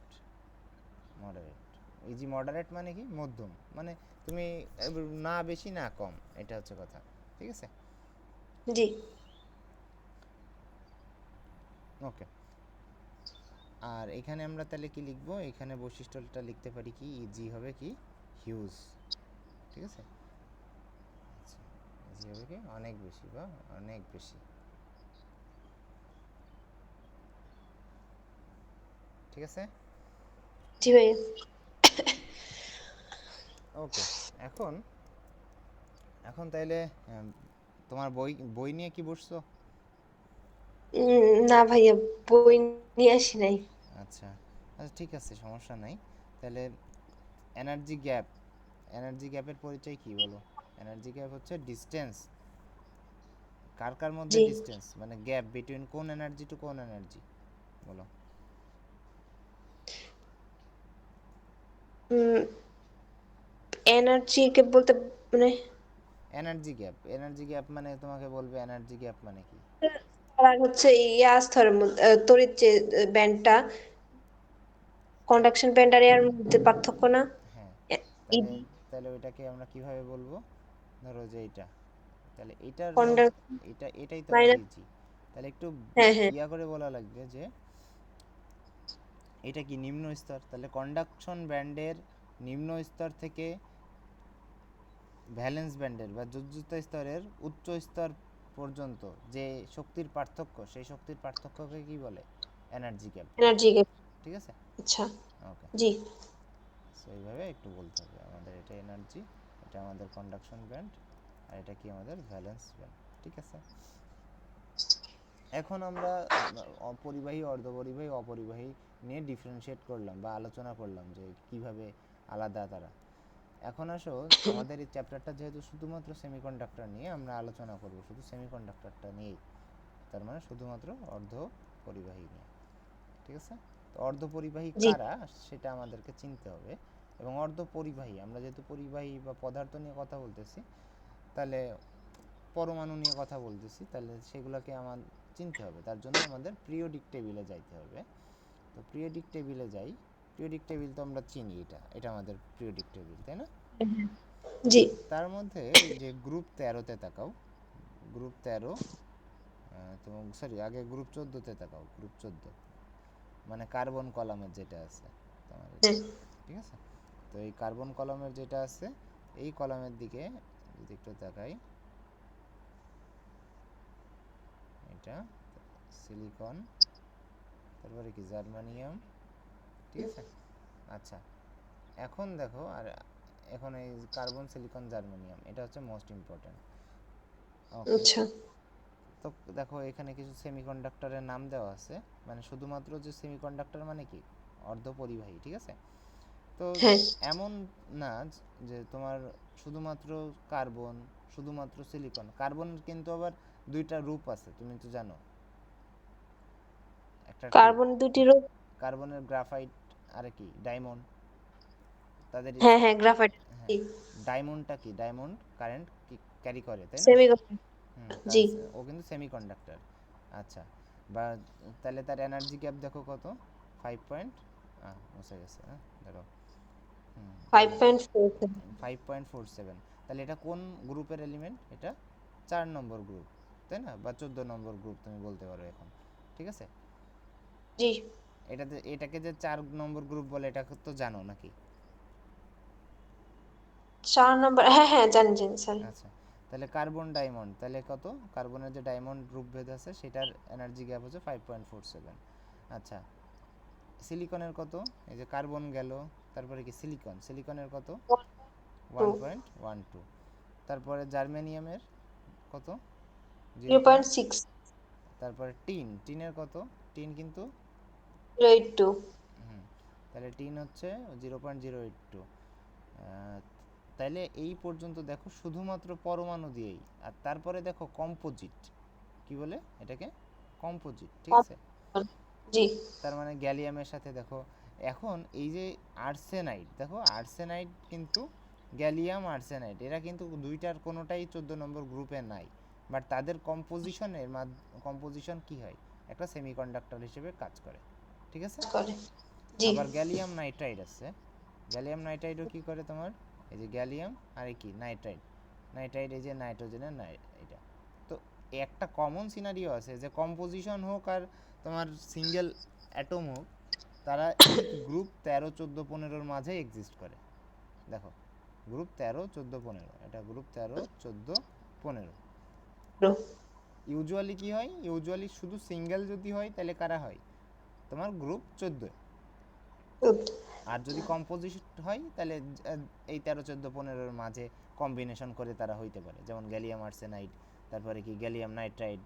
মডারেট, এই যে মডারেট মানে কি, মধ্যম, মানে তুমি না বেশি না কম, এটা হচ্ছে কথা, ঠিক আছে, জি ওকে। আর এখানে আমরা তাহলে কি লিখব, এখানে বৈশিষ্ট্যটা লিখতে পারি কি, ইজি হবে কি, হিউজ, ঠিক আছে, আচ্ছা, ইজি হবে কি অনেক বেশি বা অনেক বেশি, ঠিক আছে, জি ভাইয়া। ওকে। এখন এখন তাইলে তোমার বই বই নিয়ে কি বসছো? না ভাইয়া, বই নিয়ে আসি নাই। আচ্ছা, আচ্ছা ঠিক আছে, সমস্যা নাই। তাহলে এনার্জি গ্যাপ, এনার্জি গ্যাপের পরিচয় কি বলো? এনার্জি গ্যাপ হচ্ছে ডিসটেন্স, কার কার মধ্যে জি ডিসটেন্স, মানে গ্যাপ বিটুইন কোন এনার্জি টু কোন এনার্জি, বলো। এনার্জি কে বলতে মানে এনার্জি গ্যাপ, এনার্জি গ্যাপ মানে তোমাকে বলবে এনার্জি গ্যাপ মানে কি। আর হচ্ছে ইয়া স্তরের মধ্যে তড়িৎ যে ব্যান্ডটা, কন্ডাকশন ব্যান্ড আর এর মধ্যে পার্থক্য না? হ্যাঁ, এ- তাহলে ই- তাহলে ওইটাকে আমরা কিভাবে বলবো, ধরো যে এইটা, তাহলে এটার মধ্যে, কন্ডাকশন এটাই তো আমাদের মাইনাস। ইজি, তাহলে একটু হ্যাঁ হ্যাঁ। ইয়া করে বলা লাগবে যে এটা কি নিম্ন স্তর, তাহলে কন্ডাকশন ব্যান্ডের নিম্ন স্তর থেকে ভ্যালেন্স ব্যান্ডের বা যোজ্যতা স্তরের উচ্চ স্তর পর্যন্ত যে শক্তির পার্থক্য, সেই শক্তির পার্থক্যকে কি বলে, এনার্জি গ্যাপ বলে, এনার্জি কে। ঠিক আছে, আচ্ছা। ওকে। জি সো এইভাবে একটু বলতে হবে, আমাদের এটা এনার্জি, এটা আমাদের কন্ডাকশন ব্যান্ড, আর এটা কি আমাদের ভ্যালেন্স ব্যান্ড, ঠিক আছে। এখন আমরা অপরিবাহী, অর্ধপরিবাহী, অপরিবাহী নিয়ে ডিফারেন্সিয়েট করলাম বা আলোচনা করলাম যে কিভাবে আলাদা তারা। এখন আসো, আমাদের এই চ্যাপ্টারটা যেহেতু শুধুমাত্র সেমিকন্ডাক্টর নিয়ে, আমরা আলোচনা করব শুধু সেমিকন্ডাক্টরটা নিয়েই, তার মানে শুধুমাত্র অর্ধ পরিবাহী নিয়ে, ঠিক আছে। তো অর্ধ পরিবাহী জি কারা সেটা আমাদেরকে চিনতে হবে, এবং অর্ধ পরিবাহী, আমরা যেহেতু পরিবাহী বা পদার্থ নিয়ে কথা বলতেছি, তাহলে পরমাণু নিয়ে কথা বলতেছি, তাহলে সেগুলোকে আমার চিনতে হবে, তার জন্য আমাদের পিরিয়ডিক টেবিলে যাইতে হবে। তো পিরিয়ডিক টেবিলে যাই, পিরিয়ডিক টেবিল তো আমরা চিনি, এটা এটা আমাদের পিরিয়ডিক টেবিল, তাই না? জি। তার মধ্যে এই যে গ্রুপ 13-তে তাকাও, গ্রুপ 13, তো সরি, আগে গ্রুপ 14-তে তাকাও, গ্রুপ 14 মানে কার্বন কলামের যেটা আছে তোমার এটা, হ্যাঁ ঠিক আছে। তো এই কার্বন কলামের যেটা আছে, এই কলামের দিকে যদি একটু তাকাই, এটা সিলিকন, তারপরে কি জার্মানিয়াম, ঠিক আছে, আচ্ছা। এখন দেখো, আর এখন এই কার্বন, সিলিকন, জার্মানিয়াম, এটা হচ্ছে মোস্ট ইম্পর্ট্যান্ট, ওকে। আচ্ছা। তো দেখো এখানে কিছু সেমিকন্ডাক্টরের নাম দেওয়া আছে, মানে শুধুমাত্র যে সেমিকন্ডাক্টর মানে কি, অর্ধপরিবাহী, ঠিক আছে। তো হ্যাঁ এমন না যে তোমার শুধুমাত্র কার্বন, শুধুমাত্র সিলিকন, কার্বন কিন্তু আবার দুইটা রূপ আছে, তুমি তো জানো, একটা কি, কার্বন দুটি রূপ। কার্বনের গ্রাফাইট, আর কি ডায়মন্ড, তাদের হ্যাঁ হ্যাঁ, গ্রাফাইট। হ্যাঁ, ডায়মন্ডটা কি, ডায়মন্ড কারেন্ট কি ক্যারি করে, তাই না? সেমিকন্ডাক্টর। তার জি। ও কিন্তু সেমিকন্ডাক্টর, আচ্ছা। বা তাহলে তার এনার্জি গ্যাপ দেখো কত, 5 পয়েন্ট, মুছে গেছে, দেখো, তাহলে 5.47। 5.47, তাহলে এটা কোন গ্রুপের এলিমেন্ট, এটা 4 নম্বর গ্রুপ, তাই না, বা 14 নম্বর গ্রুপ তুমি বলতে পারো এখন, ঠিক আছে। জি। এটাতে, এটাকে যে 4 নম্বর গ্রুপ বলে, এটা তো জানো নাকি? 4 নম্বর, হ্যাঁ হ্যাঁ, জানি জানি, সরি। আচ্ছা, তাহলে কার্বন ডায়মন্ড, তাহলে কত, কার্বনের যে ডায়মন্ড গ্রুপভেদ আছে সেটার এনার্জি গ্যাপ হচ্ছে 5.47, আচ্ছা। সিলিকনের কত, এই যে কার্বন গেল, তারপরে কি সিলিকন, সিলিকনের কত, 2। 1.12, তারপরে জার্মেনিয়ামের কত, 0 পয়েন্ট, 0.6। তারপরে টিন, টিনের কত, টিন কিন্তু 0.82। হুম, তাহলে টিন হচ্ছে 0.082, তাইলে এই পর্যন্ত দেখো শুধুমাত্র পরমাণু দিয়েই, আর তারপরে দেখো কম্পোজিট, কি বলে এটাকে, কম্পোজিট, ঠিক আছে। জি। তার মানে গ্যালিয়ামের সাথে দেখো, এখন এই যে আর্সেনাইড, দেখো আর্সেনাইড কিন্তু, গ্যালিয়াম আর্সেনাইড, এরা কিন্তু দুইটার কোনোটাই 14 নম্বর গ্রুপে নাই, বাট তাদের কম্পোজিশন কি হয়, একটা সেমিকন্ডাক্টর হিসেবে কাজ করে, ঠিক আছে। করে। জি। আবার গ্যালিয়াম নাইট্রাইড আছে, গ্যালিয়াম নাইট্রাইডও কি করে তোমার, এই যে গ্যালিয়াম আর কি নাইট্রাইড, নাইট্রাইড এই যে নাইট্রোজেনের এটা। তো একটা কমন সিনারিও আছে যে কম্পোজিশন হোক আর তোমার সিঙ্গেল অ্যাটম হোক, তারা ঠিক গ্রুপ 13, 14, 15-র মাঝে এক্সিস্ট করে। দেখো গ্রুপ 13, 14, 15, এটা গ্রুপ 13, 14, 15। ইউজুয়ালি কি হয়, ইউজুয়ালি শুধু সিঙ্গেল যদি হয় তাহলে কারা হয়, তোমার গ্রুপ 14। আর যদি কম্পোজিট হয় তাহলে এই 13, 14, 15-র মাঝে কম্বিনেশন করে তারা হইতে পারে, যেমন গ্যালিয়াম আর্সেনাইড, তারপরে কি গ্যালিয়াম নাইট্রাইড,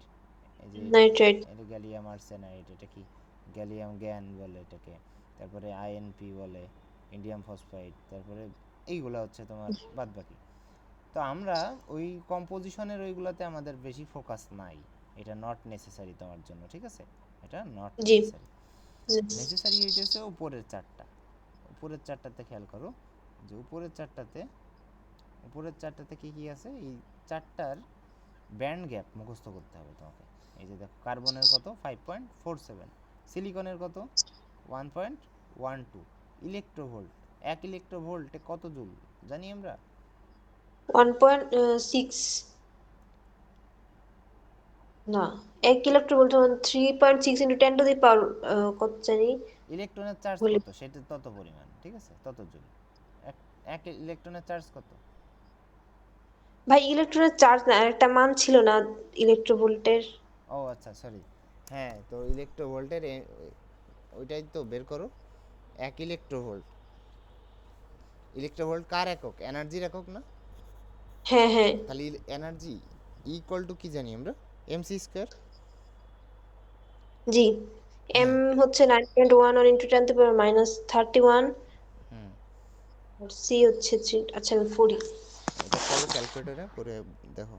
এই যে নাইট্রাইট। এটা গ্যালিয়াম আর্সেনাইড, এটা কি গ্যালিয়াম গ্যান বলে এটাকে, তারপরে আইএনপি বলে, ইন্ডিয়াম ফসফাইড, তারপরে এইগুলো হচ্ছে তোমার বাদ বাকি। তো আমরা ওই কম্পোজিশনের ওইগুলোতে আমাদের বেশি ফোকাস নাই, এটা নট নেসেসারি তোমার জন্য, ঠিক আছে, এটা নট জি। নেসেসারি। নেসেসারি হইতেছে উপরের চারটা, উপরের চারটাতে খেয়াল করো, যে উপরের চারটাতে কি কি আছে, এই চারটার ব্যান্ড গ্যাপ মুখস্থ করতে হবে তোমাকে। এই যে দেখো কার্বনের কত 5.47, সিলিকনের কত 1.12, ইলেকট্রোভোল্ট, 1 ইলেকট্রোভোল্টে কত জুল জানি আমরা, 1.6, না, 1 ইলেকট্রন বলতে 3.6 ইন্টু 10 টু দি পাওয়ার কত জানি, ইলেকট্রনের চার্জ বলি। কত সেটা তত পরিমাণ, ঠিক আছে, তত জুল। এক এক ইলেকট্রনের চার্জ কত, ভাই ইলেকট্রনের চার্জ না, একটা মান ছিল না ইলেকট্রোভোল্টের। ও আচ্ছা সরি, হ্যাঁ তো ইলেকট্রোভোল্টের ওইটাই তো বের করো, 1 ইলেকট্রোভোল্ট, ইলেকট্রোভোল্ট কার একক, এনার্জির একক না, হ্যাঁ হ্যাঁ। তাহলে এনার্জি ইকুয়াল টু কি জানি আমরা, এমসি স্কোয়ার। জি। এম হ্যাঁ। হচ্ছে 9.11 ইন্টু 10 টু দি পাওয়ার -31, হুম। আর সি হচ্ছে 3, আচ্ছা আমি পড়ি। এটা করো ক্যালকুলেটরে করে দেখো।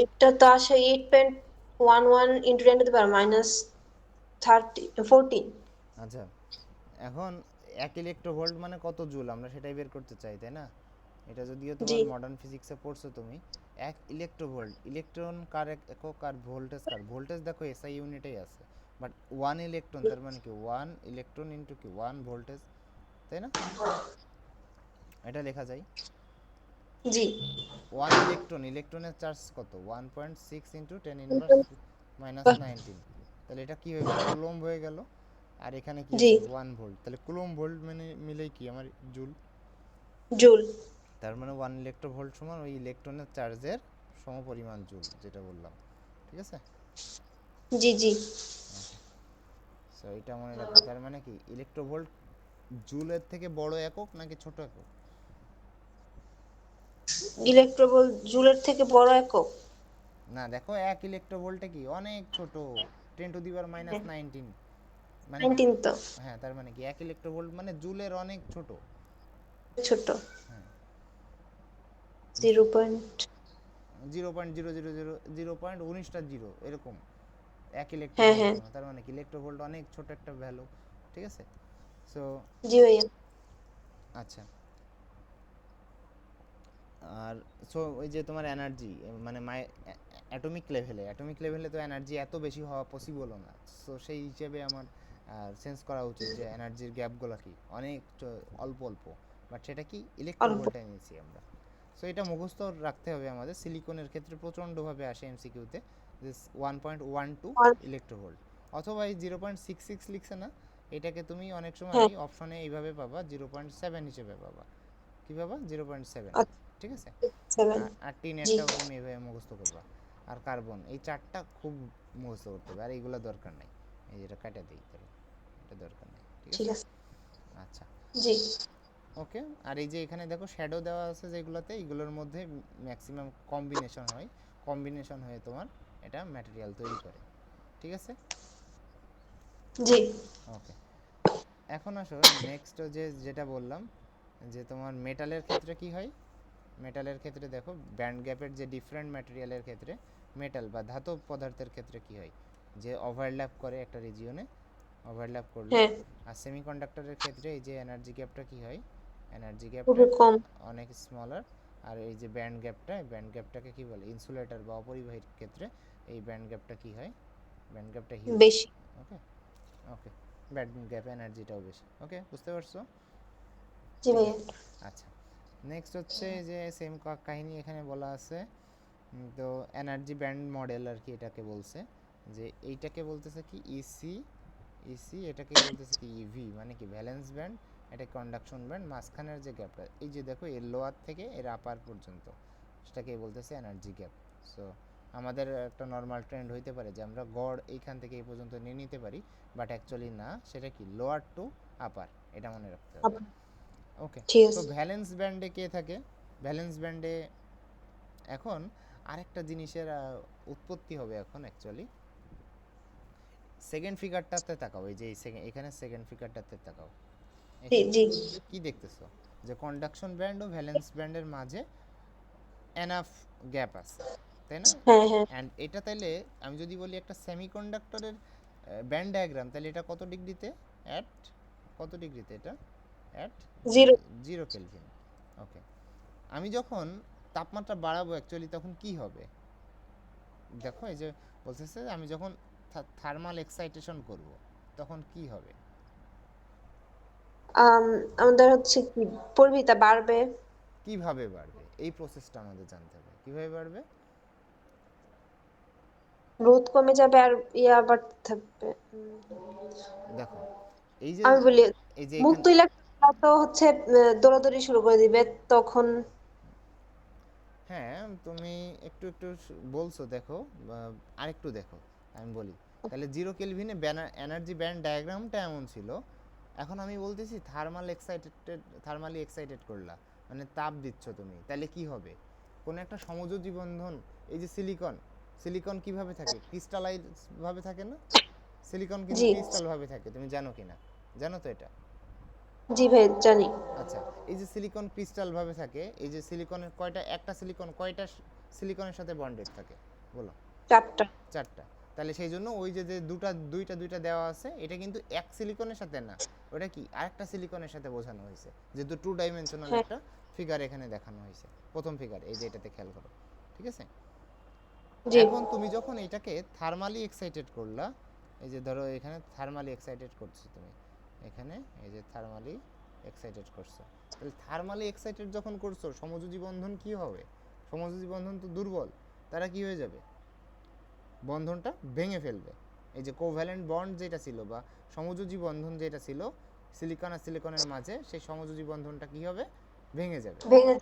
এটা তো আসে 8.11 ইন্টু 10 টু দি পাওয়ার -14। আচ্ছা এখন 1 ইলেকট্রোভোল্ট মানে কত জুল, আমরা সেটাই বের করতে চাই তাই না। এটা যদিও জি। তোমার মডার্ন ফিজিক্সে পড়ছো তুমি। 1 ইলেকট্রোভোল্ট, ইলেকট্রন কার একক আর ভোল্টেজ কার, ভোল্টেজ দেখো এসআই ইউনিটেই আছে, বাট 1 ইলেকট্রন তার মানে কি 1 ইলেকট্রন ইন্টু কি 1 ভোল্টেজ, তাই না, এটা লেখা যায়। জি। 1 ইলেকট্রন, ইলেকট্রনের চার্জ কত 1.6 ইন্টু 10⁻⁻19, তাহলে এটা কি হয়ে গেল, কুলম্ব হয়ে গেল। আর এখানে কি জি। আছে 1 ভোল্ট, তাহলে কুলম্ব ভোল্ট মানে মিলেই কি আমার জুল। জুল। তার মানে 1 ইলেকট্রোভোল্ট সমান ওই ইলেকট্রনের চার্জের সমপরিমাণ জুল, যেটা বললাম, ঠিক আছে। জি জি। ওকে, সো এটা মনে রাখো, তার মানে কি ইলেকট্রোভোল্ট জুলের থেকে বড় একক নাকি ছোট একক, ইলেকট্রোভোল্ট জুলের থেকে বড় একক। না দেখো 1 ইলেকট্রোভোল্টে কি অনেক ছোট, 10⁻⁹, মানে কি, 19 তো হ্যাঁ তার মানে কি 1 ইলেকট্রোভোল্ট মানে জুলের অনেক ছোট। ছোট। হ্যাঁ 0. 0.000 0.19টা জিরো এরকম এক হ্যাঁ ইলেকট্রোভোল্ট হ্যাঁ। সমান, তার মানে কি ইলেকট্রোভোল্ট অনেক ছোট একটা ভ্যালু, ঠিক আছে। সো জি ভাইয়া। আচ্ছা, আর সো ওই যে তোমার এনার্জি মানে অ্যাটমিক লেভেলে তো এনার্জি এত বেশি হওয়া পসিবলও না। সো সেই হিসেবে আমার সেন্স করা উচিত যে এনার্জির গ্যাপগুলো কি অনেক অল্প অল্প, বাট সেটা কি অল্প। ইলেকট্রোভোল্টে নিয়েছি আমরা। সো এটা মুখস্থ রাখতে হবে আমাদের, সিলিকনের ক্ষেত্রে প্রচণ্ডভাবে আসে এমসিকিউতে, যে 1.12 আর ইলেকট্রোভোল্ট, অথবা এই 0.66 লিখছে না, এটাকে তুমি অনেক সময় হ্যাঁ। অপশনে এইভাবে পাবা 0.7 হিসেবে পাবা, কী পাবা 0.7, আচ্ছা। ঠিক আছে। 7। আর জি। টিনেরটাও তুমি এভাবে মুখস্থ করবা। আর কার্বন, এই চারটা খুব মুখস্থ করতে হবে, আর এইগুলো দরকার নেই, এই যেটা কাটা দিই তাহলে এটা দরকার নেই, ঠিক ঠিক আছে। আছে। আচ্ছা জি। ওকে, আর এই যে এখানে দেখো শ্যাডো দেওয়া আছে যেগুলোতে, এইগুলোর মধ্যে ম্যাক্সিমাম কম্বিনেশন হয়, কম্বিনেশন হয়ে তোমার এটা ম্যাটেরিয়াল তৈরি করে, ঠিক আছে। জি। ওকে, এখন আসো নেক্সট যেটা বললাম যে তোমার মেটালের ক্ষেত্রে কি হয়, মেটালের ক্ষেত্রে দেখো ব্যান্ড গ্যাপের যে ডিফারেন্ট ম্যাটেরিয়ালের ক্ষেত্রে, মেটাল বা ধাতব পদার্থের ক্ষেত্রে কি হয়, যে ওভারল্যাপ করে একটা রিজিয়নে, ওভারল্যাপ করলো। হ্যাঁ, আর সেমিকন্ডাক্টরের ক্ষেত্রে এই যে এনার্জি গ্যাপটা কি হয়, এনার্জি গ্যাপটা খুবই কম। অনেক স্মলার। আর এই যে ব্যান্ড গ্যাপটা, ব্যান্ড গ্যাপটাকে কি বলে, ইনসুলেটর বা অপরিবাহীর ক্ষেত্রে এই ব্যান্ড গ্যাপটা কি হয়, ব্যান্ড গ্যাপটা হিউজ। বেশি। ওকে, ওকে, ব্যান্ড গ্যাপ এনার্জিটাও বেশি। ওকে, বুঝতে পারছো? জি ঠিক ভাইয়া। আছে। আচ্ছা, নেক্সট হচ্ছে যে সেম কাহিনী এখানে বলা আছে। তো এনার্জি ব্যান্ড মডেল আর কি এটাকে বলছে, যে এইটাকে বলতেছে কি ইসি, ইসি এটাকে বলতেছে কি ইভি, মানে কি ভ্যালেন্স ব্যান্ড, এটা কন্ডাকশন ব্যান্ড, মাঝখানের যে গ্যাপটা এই যে দেখো এর লোয়ার থেকে এর আপার পর্যন্ত, সেটাকে বলতেছে এনার্জি গ্যাপ। সো আমাদের একটা নর্মাল ট্রেন্ড হইতে পারে যে আমরা গড় এইখান থেকে এই পর্যন্ত নিয়ে নিতে পারি, বাট অ্যাকচুয়ালি না, সেটা কি লোয়ার টু আপার, এটা মনে রাখতে হবে। ওকে, ঠিক তো আছে। ভ্যালেন্স ব্যান্ডে কে থাকে, ভ্যালেন্স ব্যান্ডে এখন আরেকটা জিনিসের উৎপত্তি হবে এখন অ্যাকচুয়ালি। সেকেন্ড ফিগারটাতে তাকাও, এই যে এখানে সেকেন্ড ফিগারটাতে তাকাও, জি এখানে জি। কি দেখতেছো, যে কন্ডাকশন ব্যান্ড ও ভ্যালেন্স ব্যান্ডের মাঝে এনাফ গ্যাপ আছে, তাই না? হ্যাঁ হ্যাঁ। অ্যান্ড এটা তাইলে আমি যদি বলি একটা সেমিকন্ডাক্টরের ব্যান্ড ডায়াগ্রাম, তাহলে এটা কত ডিগ্রিতে, অ্যাট কত ডিগ্রিতে, এটা অ্যাট 0। 0 কেলভিন। ওকে, আমি যখন তাপমাত্রা বাড়াবো অ্যাকচুয়ালি তখন কি হবে, দেখো এই যে বলতেছে আমি যখন থার্মাল এক্সাইটেশন করব তখন কি হবে, আম, আমাদের হচ্ছে কি পরিমিতা বাড়বে। কিভাবে বাড়বে, এই প্রসেসটা আমাদের জানতে হবে কিভাবে বাড়বে। রোদ কমে যাবে আর ইয়া বাড়তে থাকবে। দেখো এই যে, আমি বলি এই যে মুক্ত এখানে, ইলেকট্রনরা তো হচ্ছে দৌড়াদৌড়ি শুরু করে দিবে তখন। হ্যাঁ তুমি একটু একটু বলছো, দেখো আরেকটু দেখো, আমি বলি। তাহলে 0 কেলভিনে এনার্জি ব্যান্ড ডায়াগ্রামটা এমন ছিল, এখন আমি বলতেছি থার্মালি এক্সাইটেড করলা, মানে তাপ দিচ্ছ তুমি, তাহলে কি হবে, কোনো একটা সমযোজী বন্ধন, এই যে সিলিকন, সিলিকন কিভাবে থাকে, ক্রিস্টালাইজ ভাবে থাকে না, সিলিকন কিন্তু জি ক্রিস্টাল ভাবে থাকে, তুমি জানো কি না, জানো তো এটা? জি ভাই জানি। আচ্ছা, এই যে সিলিকন ক্রিস্টাল ভাবে থাকে, এই যে সিলিকনের কয়টা, একটা সিলিকন কয়টা সিলিকনের সাথে বন্ডেড থাকে বলো? 4টা। 4টা। তাহলে সেই জন্য ওই যে যে দুটা দুইটা দুইটা দেওয়া আছে, এটা কিন্তু এক সিলিকনের সাথে না, ওটা কি আরেকটা সিলিকনের সাথে বোঝানো হয়েছে, যেহেতু 2 ডাইমেনশনাল হ্যাঁ। একটা ফিগার এখানে দেখানো হয়েছে, প্রথম ফিগার এই যে এটাতে খেয়াল করো, ঠিক আছে? জি। এখন তুমি যখন এটাকে থার্মালি এক্সাইটেড করলা, এই যে ধরো এখানে থার্মালি এক্সাইটেড করছো তুমি, এখানে এই যে থার্মালি এক্সাইটেড করছো, তাহলে থার্মালি এক্সাইটেড যখন করছো সমযোজী বন্ধন কি হবে, সমযোজী বন্ধন তো দুর্বল, তারা কি হয়ে যাবে, বন্ধনটা ভেঙে ফেলবে। এই যে কোভ্যালেন্ট বন্ড যেটা ছিল বা সমযোজী বন্ধন যেটা ছিল সিলিকন আর সিলিকনের মাঝে, সেই সমযোজী বন্ধনটা কি হবে, ভেঙে যাবে। ভেঙে।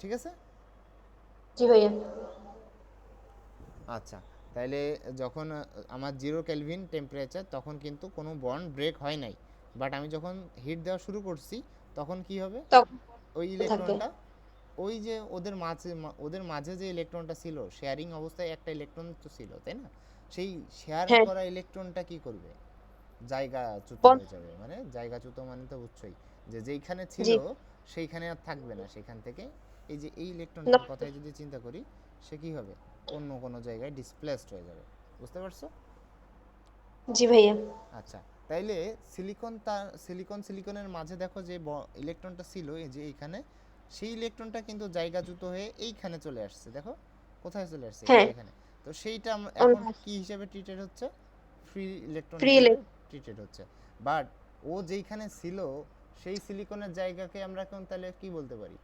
ঠিক আছে? জি ভাইয়া। আচ্ছা, তাইলে যখন আমার 0 কেলভিন টেম্পারেচার, তখন কিন্তু কোনো বন্ড ব্রেক হয় নাই, বাট আমি যখন হিট দেওয়া শুরু করছি তখন কি হবে, তখন ওই থাকবে। ইলেকট্রনটা, ওই যে ওদের মাঝে যে ইলেকট্রনটা ছিল শেয়ারিং অবস্থায়, একটা ইলেকট্রন তো ছিল তাই না, সেই শেয়ার হ্যাঁ। করা ইলেকট্রনটা কি করবে, জায়গাচ্যুত বল। হয়ে যাবে, মানে জায়গাচ্যুত মানে তো বুঝছোই, যে যেইখানে জি। ছিল সেইখানে আর থাকবে না, সেখান থেকে এই যে এই না। ইলেকট্রনটার কথাই যদি চিন্তা করি, সে কি হবে, অন্য কোনো জায়গায় ডিসপ্লেসড হয়ে যাবে, বুঝতে পারছো? জি ভাইয়া। আচ্ছা, তাইলে সিলিকনের মাঝে দেখো যে ইলেকট্রনটা ছিল এই যে এইখানে, সেই ইলেকট্রনটা কিন্তু জায়গাচ্যুত হয়ে এইখানে চলে আসছে, দেখো কোথায় চলে আসছে, এই হ্যাঁ। যে এখানে। তো সেইটা এখন কি হিসেবে ট্রিটেড হচ্ছে, ফ্রি ইলেকট্রন ফ্রি হিসেবে ট্রিটেড হচ্ছে। বাট ও যেইখানে ছিল সেই সিলিকনের জায়গাকে আমরা এখন তাহলে কি বলতে পারি,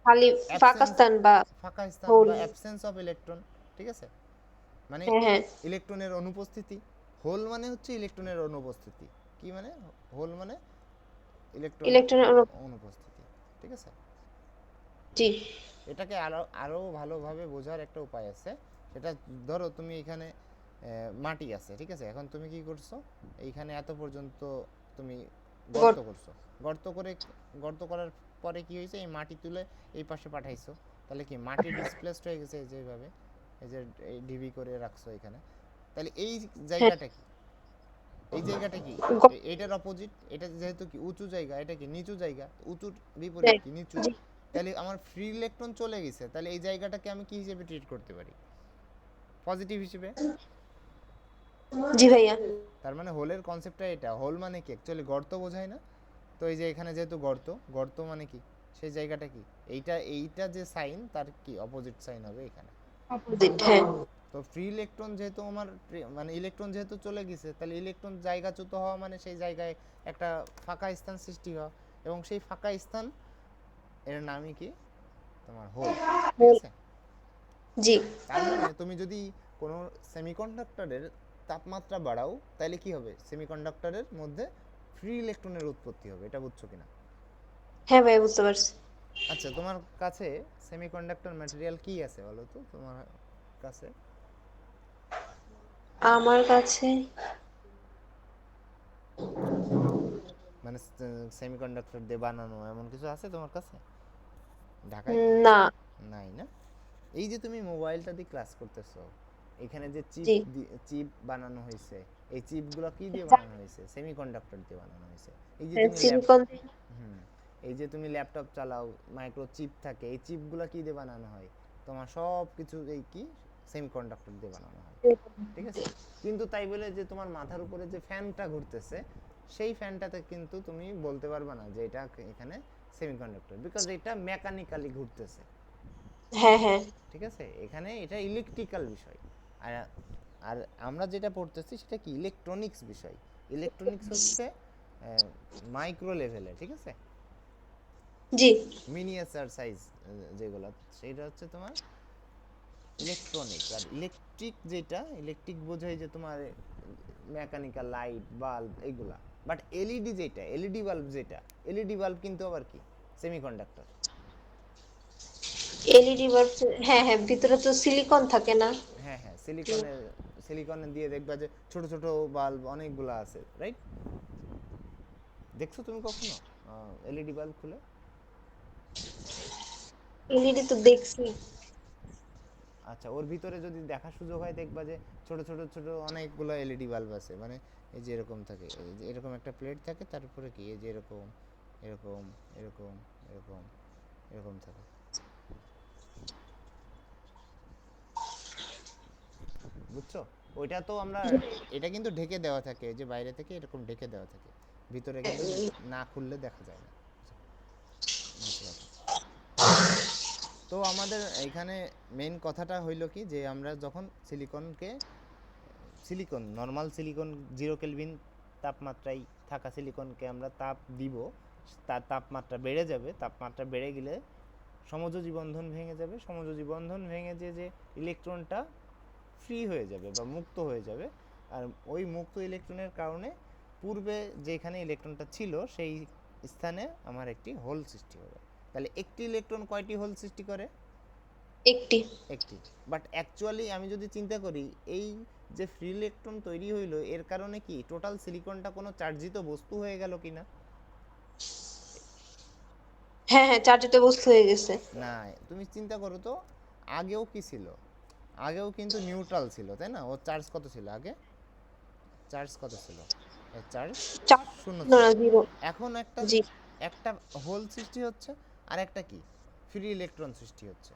খালি ফাঁকা অ্যাবসেন্স, স্থান বা ফাঁকা স্থান হোল। বা অ্যাবসেন্স অফ ইলেকট্রন, ঠিক আছে? মানে হ্যাঁ হ্যাঁ। ইলেকট্রনের অনুপস্থিতি, হোল মানে হচ্ছে ইলেকট্রনের অনুপস্থিতি, কি মানে, হোল মানে ইলেকট্রনের ইলেকট্রনের অনুপস্থিতি, ঠিক আছে? জি। এটাকে আরো আরো ভালোভাবে বোঝার একটা উপায় আছে, সেটা ধরো তুমি এখানে মাটি আছে, ঠিক আছে, এখন তুমি কি করছো, এইখানে এত পর্যন্ত তুমি গর্ত করছো, গর্ত করে, গর্ত করার পরে কি হয়েছে, এই মাটি তুলে এই পাশে পাঠাইছো, তাহলে কি মাটি ডিসপ্লেসড হয়ে গেছে, যেভাবে এই যে এই ডিবি করে রাখছো এখানে, তাহলে এই হ্যাঁ। জায়গাটা কি, এই জায়গাটা কি? গ- এটার অপোজিট, এটা যেহেতু কি উঁচু জায়গা, এটা কি নিচু জায়গা, উঁচুর বিপরীত জি কি নিচু। জি তাহলে আমার ফ্রি ইলেকট্রন চলে গেছে, তাহলে এই জায়গাটাকে আমি কি হিসেবে ট্রিট করতে পারি? পজিটিভ হিসেবে। জি ভাইয়া। তার মানে হোলের কনসেপ্টটা এটা, হোল মানে কি অ্যাকচুয়ালি গর্ত বোঝায় না? তো এই যে এখানে যেহেতু গর্ত, গর্ত মানে কি, সেই জায়গাটা কি, এইটা এইটা যে সাইন তার কি অপোজিট সাইন হবে এখানে। অপোজিট, হ্যাঁ। তো ফ্রি ইলেকট্রন যেহেতু আমার মানে ইলেকট্রন যেহেতু চলে গেছে, তাহলে ইলেকট্রন জায়গাচ্যুত হওয়া মানে সেই জায়গায় একটা ফাঁকা স্থান সৃষ্টি হওয়া, এবং সেই ফাঁকা স্থান এর নামই কি, তোমার হোল। ঠিক আছে। জি তার মানে তুমি যদি কোনো সেমিকন্ডাক্টরের তাপমাত্রা বাড়াও, তাহলে কি হবে, সেমিকন্ডাক্টরের মধ্যে ফ্রি ইলেকট্রনের উৎপত্তি হবে, এটা বুঝছো কিনা? হ্যাঁ ভাইয়া, বুঝতে পারছি। আচ্ছা, তোমার কাছে সেমিকন্ডাক্টর ম্যাটেরিয়াল কি আছে বলো তো তোমার কাছে? আমার কাছে মানে সেমিকন্ডাক্টর দিয়ে বানানো এমন কিছু আছে তোমার কাছে ঢাকায়? না। নাই না? এই যে তুমি মোবাইলটা দিয়ে ক্লাস করতেছো, এখানে যে চিপ জি চিপ বানানো হয়েছে, এই চিপগুলো কি দিয়ে বানানো হয়েছে? সেমিকন্ডাক্টর দিয়ে বানানো হয়েছে। এই যে তুমি সিলিকন। হুম, এই যে তুমি ল্যাপটপ চালাও, মাইক্রো চিপ থাকে, এই চিপগুলো কি দিয়ে বানানো হয়? তোমার সব কিছু এই কি সেমিকন্ডাক্টর দিয়ে বানানো হয়। ঠিক আছে। কিন্তু তাই বলে যে তোমার মাথার উপরে যে ফ্যানটা ঘুরতেছে, সেই ফ্যানটাতে কিন্তু তুমি বলতে পারবে না যে এটা এখানে সেমিকন্ডাক্টর, বিকজ এটা মেকানিক্যালি ঘুরতেছে। হ্যাঁ হ্যাঁ। ঠিক আছে, এখানে এটা ইলেকট্রিক্যাল বিষয়। আর আর আমরা যেটা পড়তেছি সেটা কি ইলেকট্রনিক্স বিষয়। ইলেকট্রনিক্স হচ্ছে মাইক্রো লেভেলে, ঠিক আছে, জি। মিনিয়েচার সাইজ যেগুলো, সেটা হচ্ছে তোমার ইলেকট্রনিক্স। আর ইলেকট্রিক যেটা, ইলেকট্রিক বোঝায় যে তোমার মেকানিক্যাল লাইট বাল্ব এইগুলা। বাট এলইডি যেটা, এলইডি বাল্ব যেটা, এলইডি বাল্ব কিন্তু আবার কি সেমিকন্ডাক্টর। LED bulb. হ্যাঁ হ্যাঁ, ভিতরে তো সিলিকন থাকে না? হ্যাঁ হ্যাঁ, সিলিকনের, সিলিকনের দিয়ে দেখবা যে ছোট ছোট বাল্ব অনেকগুলো আছে, রাইট? দেখছো তুমি কখনো এলইডি বাল্ব খুলে? এলইডি তো দেখছি। আচ্ছা, ওর ভিতরে যদি দেখার সুযোগ হয় দেখবা যে ছোট ছোট ছোট অনেকগুলো এলইডি বাল্ব আছে, মানে এই যে এরকম থাকে, এই যে এরকম একটা প্লেট থাকে, তার উপরে কি এই যে এরকম এরকম এরকম এরকম এরকম থাকে, বুঝছো? ওইটা তো আমরা, এটা কিন্তু ঢেকে দেওয়া থাকে, যে বাইরে থেকে এরকম ঢেকে দেওয়া থাকে, ভিতরে কিন্তু না খুললে দেখা যায় না, হচ্ছে কথা। তো আমাদের এখানে মেইন কথাটা হইলো কি, যে আমরা যখন সিলিকনকে, সিলিকন নর্মাল সিলিকন 0 কেলভিন তাপমাত্রায় থাকা সিলিকনকে আমরা তাপ দিব, তার তাপমাত্রা বেড়ে যাবে, তাপমাত্রা বেড়ে গেলে সমযোজী বন্ধন ভেঙে যাবে, সমযোজী বন্ধন ভেঙে যে ইলেকট্রনটা ফ্রি হয়ে যাবে বা মুক্ত হয়ে যাবে। আর ওই মুক্ত ইলেকট্রনের কারণে পূর্বে যেখানে ইলেকট্রনটা ছিল সেই স্থানে আমার একটি হোল সৃষ্টি হবে। তাহলে একটি ইলেকট্রন কয়টি হোল সৃষ্টি করে? একটি। একটি। বাট অ্যাকচুয়ালি আমি যদি চিন্তা করি, এই যে ফ্রি ইলেকট্রন তৈরি হইলো, এর কারণে কি টোটাল সিলিকনটা কোনো চার্জিত বস্তু হয়ে গেল কিনা? হ্যাঁ হ্যাঁ, চার্জিত বস্তু হয়ে গেছে। না, তুমি চিন্তা করো তো, আগেও কি ছিল? আগেও কিন্তু নিউট্রাল ছিল, তাই না? ওর চার্জ কত ছিল আগে? চার্জ কত ছিল? এর চার্জ চার্জ শূন্য ছিল ছিল। না, জিরো। এখন একটা, জি। একটা হোল সৃষ্টি হচ্ছে, আর একটা কি ফ্রি ইলেকট্রন সৃষ্টি হচ্ছে।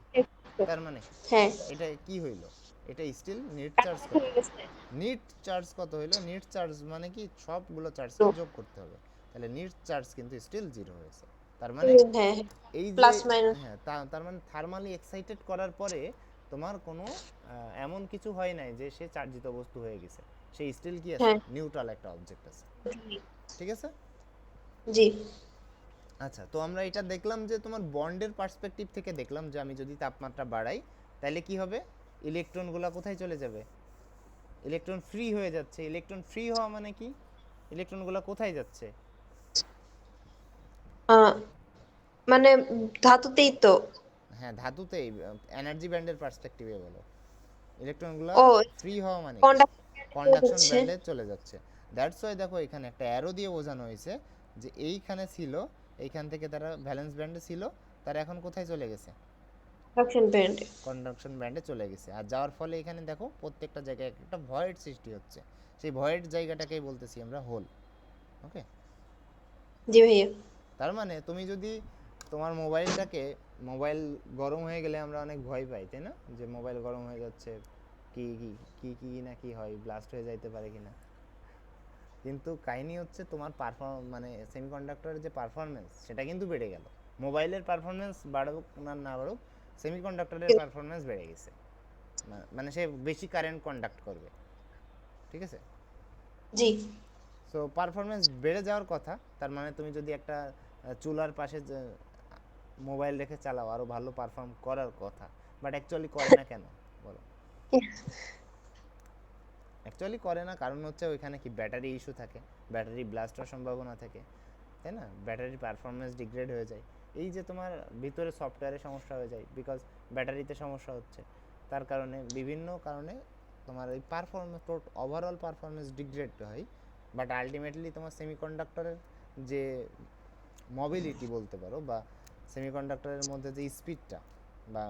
তার মানে হ্যাঁ। এটা কি হইলো? এটা স্টিল নেট চার্জ চার্জ কত? হয়ে গেছে। নিট চার্জ কত হইলো? নিট চার্জ মানে কি সবগুলো চার্জকে জিরো। যোগ করতে হবে, তাহলে নিট চার্জ কিন্তু স্টিল জিরো হয়েছে। তার মানে হ্যাঁ হ্যাঁ, এই যে, প্লাস মাইনাস। হ্যাঁ, তার মানে থার্মালি এক্সাইটেড করার পরে তোমার কোনো এমন কিছু হয় নাই যে সে চার্জিত বস্তু হয়ে গেছে, সে স্টিল কি আছে, হ্যাঁ। নিউট্রাল একটা অবজেক্ট আছে। ঠিক আছে। জি। আচ্ছা, তো আমরা এটা দেখলাম যে তোমার বন্ডের পার্সপেক্টিভ থেকে দেখলাম যে আমি যদি তাপমাত্রা বাড়াই, তাহলে কি হবে, ইলেকট্রনগুলো কোথায় চলে যাবে? ইলেকট্রন ফ্রি হয়ে যাচ্ছে। ইলেকট্রন ফ্রি হওয়া মানে কি, ইলেকট্রনগুলো কোথায় যাচ্ছে? আহ, মানে ধাতুতেই তো। হ্যাঁ, ধাতুতেই। এনার্জি ব্যান্ডের পার্সপেক্টিভে বলো, ইলেকট্রনগুলো ও, ফ্রি হওয়া মানে কি, কন্ডাক্টর কন্ডাকশন হচ্ছে। ব্যান্ডে চলে যাচ্ছে। দ্যাটস ওয়াই দেখো এখানে একটা অ্যারো দিয়ে বোঝানো হয়েছে যে এইখানে ছিল, এইখান থেকে তারা ভ্যালেন্স ব্যান্ডে ছিল, তারা এখন কোথায় চলে গেছে? কন্ডাকশন ব্যান্ডে চলে গেছে। আর যাওয়ার ফলে এখানে দেখো প্রত্যেকটা জায়গায় একটা ভয়েড সৃষ্টি হচ্ছে, সেই ভয়েড জায়গাটাকেই বলতেছি আমরা হোল। ওকে, জি ভাইয়া। তার মানে তুমি যদি তোমার মোবাইলটাকে, মোবাইল গরম হয়ে গেলে আমরা অনেক ভয় পাই তাই না, যে মোবাইল গরম হয়ে যাচ্ছে, কি কি কি কি না কি হয়, ব্লাস্ট হয়ে যাইতে পারে কিনা। কিন্তু কাহিনী হচ্ছে তোমার মানে সেমিকন্ডাক্টরের যে পারফরমেন্স সেটা কিন্তু বেড়ে গেল। মোবাইলের পারফরমেন্স বাড়ুক না না বাড়ুক, সেমিকন্ডাক্টরের পারফরমেন্স বেড়ে গেছে, মানে সে বেশি কারেন্ট কন্ডাক্ট করবে। ঠিক আছে, জি। সো পারফরমেন্স বেড়ে যাওয়ার কথা, তার মানে তুমি যদি একটা চুলার পাশে মোবাইল রেখে চালাও, আরও ভালো পারফর্ম করার কথা, বাট অ্যাকচুয়ালি করে না কেন বলো? অ্যাকচুয়ালি করে না কারণ হচ্ছে ওইখানে কি ব্যাটারি ইস্যু থাকে, ব্যাটারি ব্লাস্ট হওয়ার সম্ভাবনা থাকে, তাই না, ব্যাটারির পারফরমেন্স ডিগ্রেড হয়ে যায়। এই যে তোমার ভিতরে সফটওয়্যারে সমস্যা হয়ে যায় বিকজ ব্যাটারিতে সমস্যা হচ্ছে, তার কারণে বিভিন্ন কারণে তোমার এই পারফরমেন্স, ওভারঅল পারফরমেন্স ডিগ্রেড হয়। বাট আলটিমেটলি তোমার সেমিকন্ডাক্টরের যে মোবিলিটি বলতে পারো, বা সেমিকন্ডাক্টরের মধ্যে যে স্পিডটা বা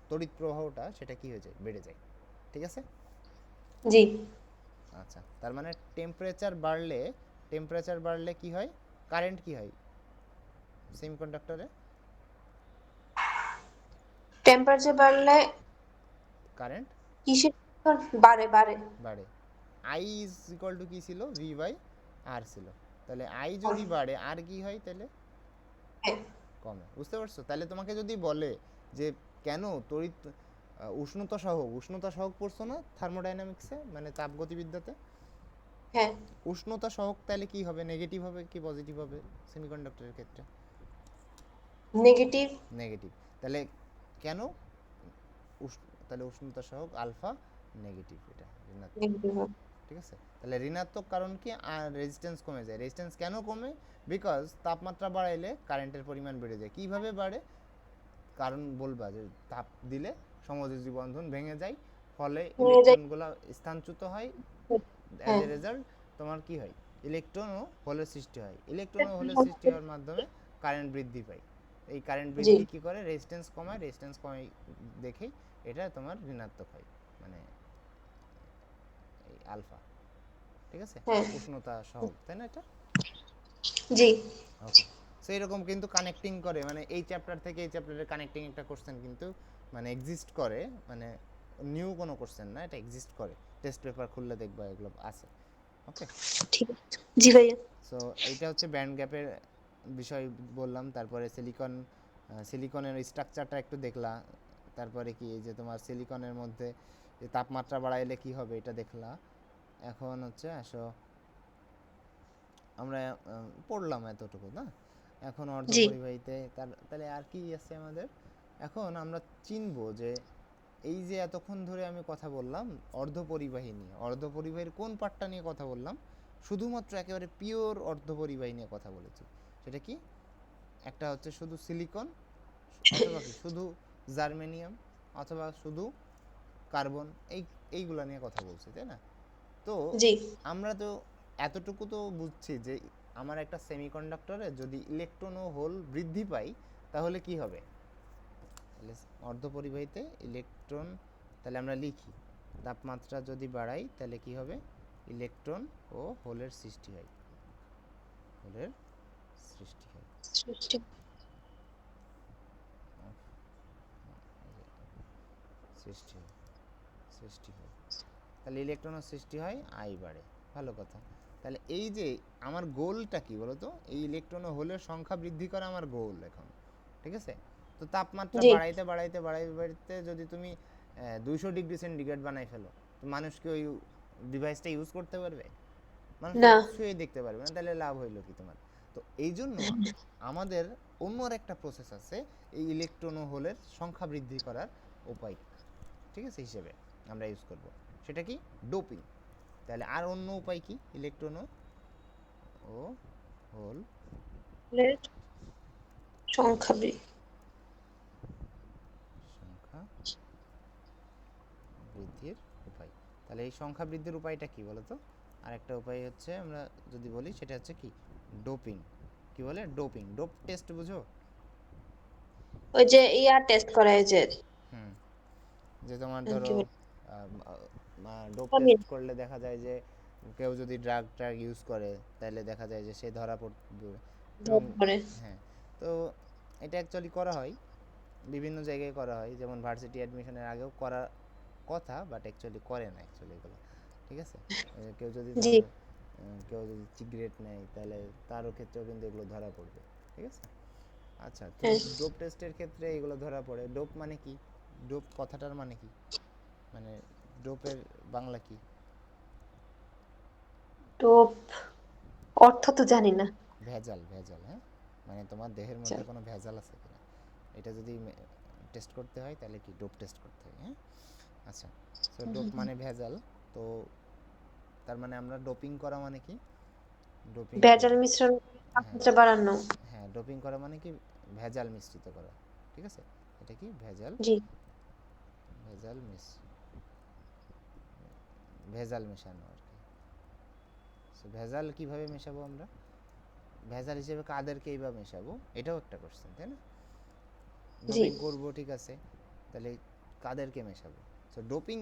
তড়িৎ প্রবাহটা, সেটা কি হয়ে যায়, বেড়ে যায়। ঠিক আছে, জি। আচ্ছা, তার মানে টেম্পারেচার বাড়লে কি হয়, কারেন্ট কি হয় সেমিকন্ডাক্টরে, টেম্পারেচার বাড়লে কারেন্ট কিসের বাড়ে বাড়ে? বাড়ে। আই ইজ ইকুয়াল টু কি ছিল, ভি বাই আর ছিল, তাহলে আই যদি বাড়ে আর কি হয় তাহলে হ্যাঁ। কমে। বুঝতে পারছো? তাহলে তোমাকে যদি বলে যে কেন তড়িৎ উষ্ণতা সহক পড়ছো না থার্মোডাইনামিক্সে, মানে তাপগতিবিদ্যাতে, হ্যাঁ। উষ্ণতা সহক তাহলে কি হবে, নেগেটিভ হবে কি পজিটিভ হবে সেমিকন্ডাক্টরের ক্ষেত্রে? নেগেটিভ। নেগেটিভ। তাহলে কেন তাহলে উষ্ণতা সহক আলফা নেগেটিভ, এটা ঋণাত্মক। নেগেটিভ। ঠিক আছে, তাহলে ঋণাত্মক কারণ কি, আর রেজিস্ট্যান্স কমে যায়। রেজিস্ট্যান্স কেন কমে? বিকজ তাপমাত্রা বাড়াইলে কারেন্টের পরিমাণ বেড়ে যায়। কিভাবে বাড়ে কারণ বলবা, যে তাপ দিলে সমযোজী বন্ধন ভেঙে যায়, ফলে নিয়ে যাই। ইলেকট্রনগুলো স্থানচ্যুত হয়। অ্যাজ হ্যাঁ। এ রেজাল্ট তোমার কি হয়, ইলেকট্রন ও হোলের সৃষ্টি হয়। ইলেকট্রন ও হোলের সৃষ্টি হওয়ার মাধ্যমে কারেন্ট বৃদ্ধি পায়। এই কারেন্ট জি। বৃদ্ধি কি করে, রেজিস্ট্যান্স কমায়, রেজিস্ট্যান্স কমায় দেখেই এটা তোমার ঋণাত্মক হয়, মানে এই আলফা। ঠিক আছে, হ্যাঁ। উষ্ণতা সহক, তাই না এটা? জি। ওকে, সেই রকম কিন্তু কানেক্টিং করে, মানে এই চ্যাপ্টার থেকে এই চ্যাপ্টারের কানেক্টিং একটা কোশ্চেন কিন্তু মানে এক্সিস্ট করে, মানে নিউ কোনো কোশ্চেন না, এটা এক্সিস্ট করে, টেস্ট পেপার খুললে দেখবা এগুলো আছে। ওকে, ঠিক আছে। জি ভাইয়া। সো এইটা হচ্ছে ব্যান্ড গ্যাপের বিষয় বললাম। তারপরে সিলিকনের স্ট্রাকচারটা একটু দেখলা, তারপরে কি এই যে তোমার সিলিকনের মধ্যে যে তাপমাত্রা বাড়াইলে কি হবে এটা দেখলা। এখন হচ্ছে আসো আমরা পড়লাম এতটুকু না, এখন জি। অর্ধপরিবাহীতে তাহলে আর কি আছে আমাদের, এখন আমরা চিনবো যে এই যে এতক্ষণ ধরে আমি কথা বললাম অর্ধপরিবাহী নিয়ে, অর্ধপরিবাহীর কোন পার্টটা নিয়ে কথা বললাম, শুধুমাত্র একেবারে পিওর অর্ধপরিবাহী নিয়ে কথা বলেছি। সেটা কি, একটা হচ্ছে শুধু সিলিকন, অথবা কি শুধু জার্মেনিয়াম, অথবা শুধু কার্বন, এইগুলা নিয়ে কথা বলছি, তাই না? তো জি। আমরা তো এতটুকু তো বুঝছি যে আমার একটা সেমিকন্ডাক্টরে যদি ইলেকট্রন ও হোল বৃদ্ধি পাই তাহলে কি হবে, তাহলে অর্ধপরিবাহীতে ইলেকট্রন, তাহলে আমরা লিখি তাপমাত্রা যদি বাড়াই তাহলে কি হবে, ইলেকট্রন ও হোলের সৃষ্টি হয়, হোলের সৃষ্টি হয়, সৃষ্টি। সৃষ্টি হয়, সৃষ্টি হয়, তাহলে ইলেকট্রনের সৃষ্টি হয়, আই বাড়ে। ভালো কথা। তাহলে এই যে আমার গোলটা কি বলতো, এই ইলেকট্রন ও হোলের সংখ্যা বৃদ্ধি করা আমার গোল এখন। ঠিক আছে, তো তাপমাত্রা জি। বাড়াইতে বাড়াইতে বাড়াইতে বাড়াইতে যদি তুমি 200 ডিগ্রি সেন্টিগ্রেড বানাই ফেলো, তো মানুষ কি ওই ডিভাইসটা ইউজ করতে পারবে? মানুষ না। ছুঁয়ে দেখতে পারবে না, তাহলে লাভ হইলো কি তোমার? তো এই জন্য আমাদের অন্য একটা প্রসেস আছে এই ইলেকট্রন ও হোলের সংখ্যা বৃদ্ধি করার উপায়, ঠিক আছে, হিসেবে আমরা ইউজ করব। সেটা কি, ডোপিং। তাহলে আর অন্য উপায় কি, ইলেকট্রন ও হোল সংখ্যা সংখ্যা বৃদ্ধির উপায়। তাহলে এই সংখ্যা বৃদ্ধির উপায়টা কি বলতো? আর একটা উপায় হচ্ছে আমরা যদি বলি সেটা হচ্ছে কি, ডোপিং। কি বলে, ডোপিং, ডোপ টেস্ট বুঝো? ওই যে ইয়া টেস্ট করায় যে হুম, যে তোমার কি ধরো বলে ডোপ টেস্ট ভিটামিন করলে দেখা যায় যে কেউ যদি ড্রাগ ট্রাগ ইউজ করে তাহলে দেখা যায় যে সে ধরা পড়বে। এবং করে। হ্যাঁ, তো এটা অ্যাকচুয়ালি করা হয়, বিভিন্ন জায়গায় করা হয়, যেমন ভার্সিটি অ্যাডমিশনের আগেও করার কথা, বাট অ্যাকচুয়ালি করে না অ্যাকচুয়ালি এগুলো, ঠিক আছে। কেউ যদি জি। ধরো কেউ যদি সিগারেট নেয় তাহলে তারও ক্ষেত্রেও কিন্তু এগুলো ধরা পড়বে, ঠিক আছে। আচ্ছা, তো হ্যাঁ। ডোপ টেস্টের ক্ষেত্রে এগুলো ধরা পড়ে। ডোপ মানে কি? ডোপ কথাটার মানে কি? মানে ডোপের বাংলা কি? টোপ অর্থ তো জানি না। ভেজাল, ভেজাল, হ্যাঁ, মানে তোমার দেহের আচ্ছা। মধ্যে কোনো ভেজাল আছে কিনা এটা যদি টেস্ট করতে হয় তাহলে কি ডোপ টেস্ট করতে হয়, হ্যাঁ। আচ্ছা, সো ডোপ মানে ভেজাল। তো তার মানে আমরা ডোপিং করা মানে কি? ডোপিং ভেজাল করা, মিশ্রণ হ্যাঁ, তাপমাত্রা বাড়ানো। হ্যাঁ, ডোপিং করা মানে কি? ভেজাল মিশ্রিত করা, ঠিক আছে। এটা কি? ভেজাল, জি। ভেজাল মিস, ভেজাল মেশানো আর কি। সো ভেজাল কিভাবে মেশাবো আমরা? ভেজাল হিসেবে কাদেরকেই বা মেশাবো, এটাও একটা কোশ্চেন, তাই না? জি। ডোপিং করবো, ঠিক আছে, তাহলে কাদেরকে মেশাবো? সো ডোপিং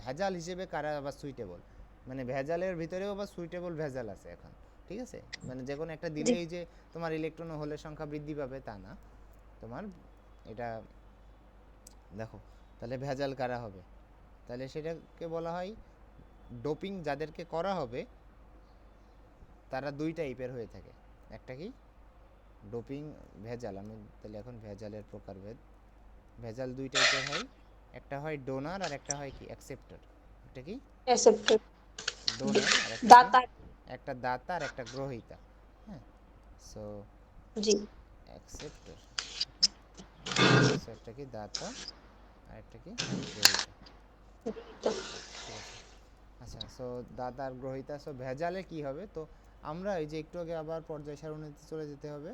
ভেজাল হিসেবে কারা আবার সুইটেবল, মানে ভেজালের ভিতরেও আবার সুইটেবল ভেজাল আছে এখন, ঠিক আছে। মানে যে কোনো একটা জি। দিলেই যে তোমার ইলেকট্রন ও হোলের সংখ্যা বৃদ্ধি পাবে তা না। তোমার এটা দেখো, তাহলে ভেজাল কারা হবে? তাহলে সেটাকে বলা হয় ডোপিং যাদেরকে করা হবে তারা দুই টাইপের হয়ে থাকে। একটা কি? ডোপিং ভেজাল, আমি তাহলে এখন ভেজালের প্রকারভেদ, ভেজাল দুই টাইপের হয়। একটা হয় ডোনার আর একটা হয় কি অ্যাকসেপ্টর। একটা কি? অ্যাকসেপ্টেড। ডোনার আর একটা কি? দাতা। একটা দাতা আর একটা গ্রহীতা, হ্যাঁ। সো জি। অ্যাকসেপ্টর, ওকে, সো একটা কি দাতা আর একটা কি গ্রহীতা, তো ঠিক আছে। আচ্ছা, সো দাতা আর গ্রহীতা, সো ভেজালে কি হবে? তো আমরা এই যে একটু আগে আবার পর্যায় সারণীতে চলে যেতে হবে।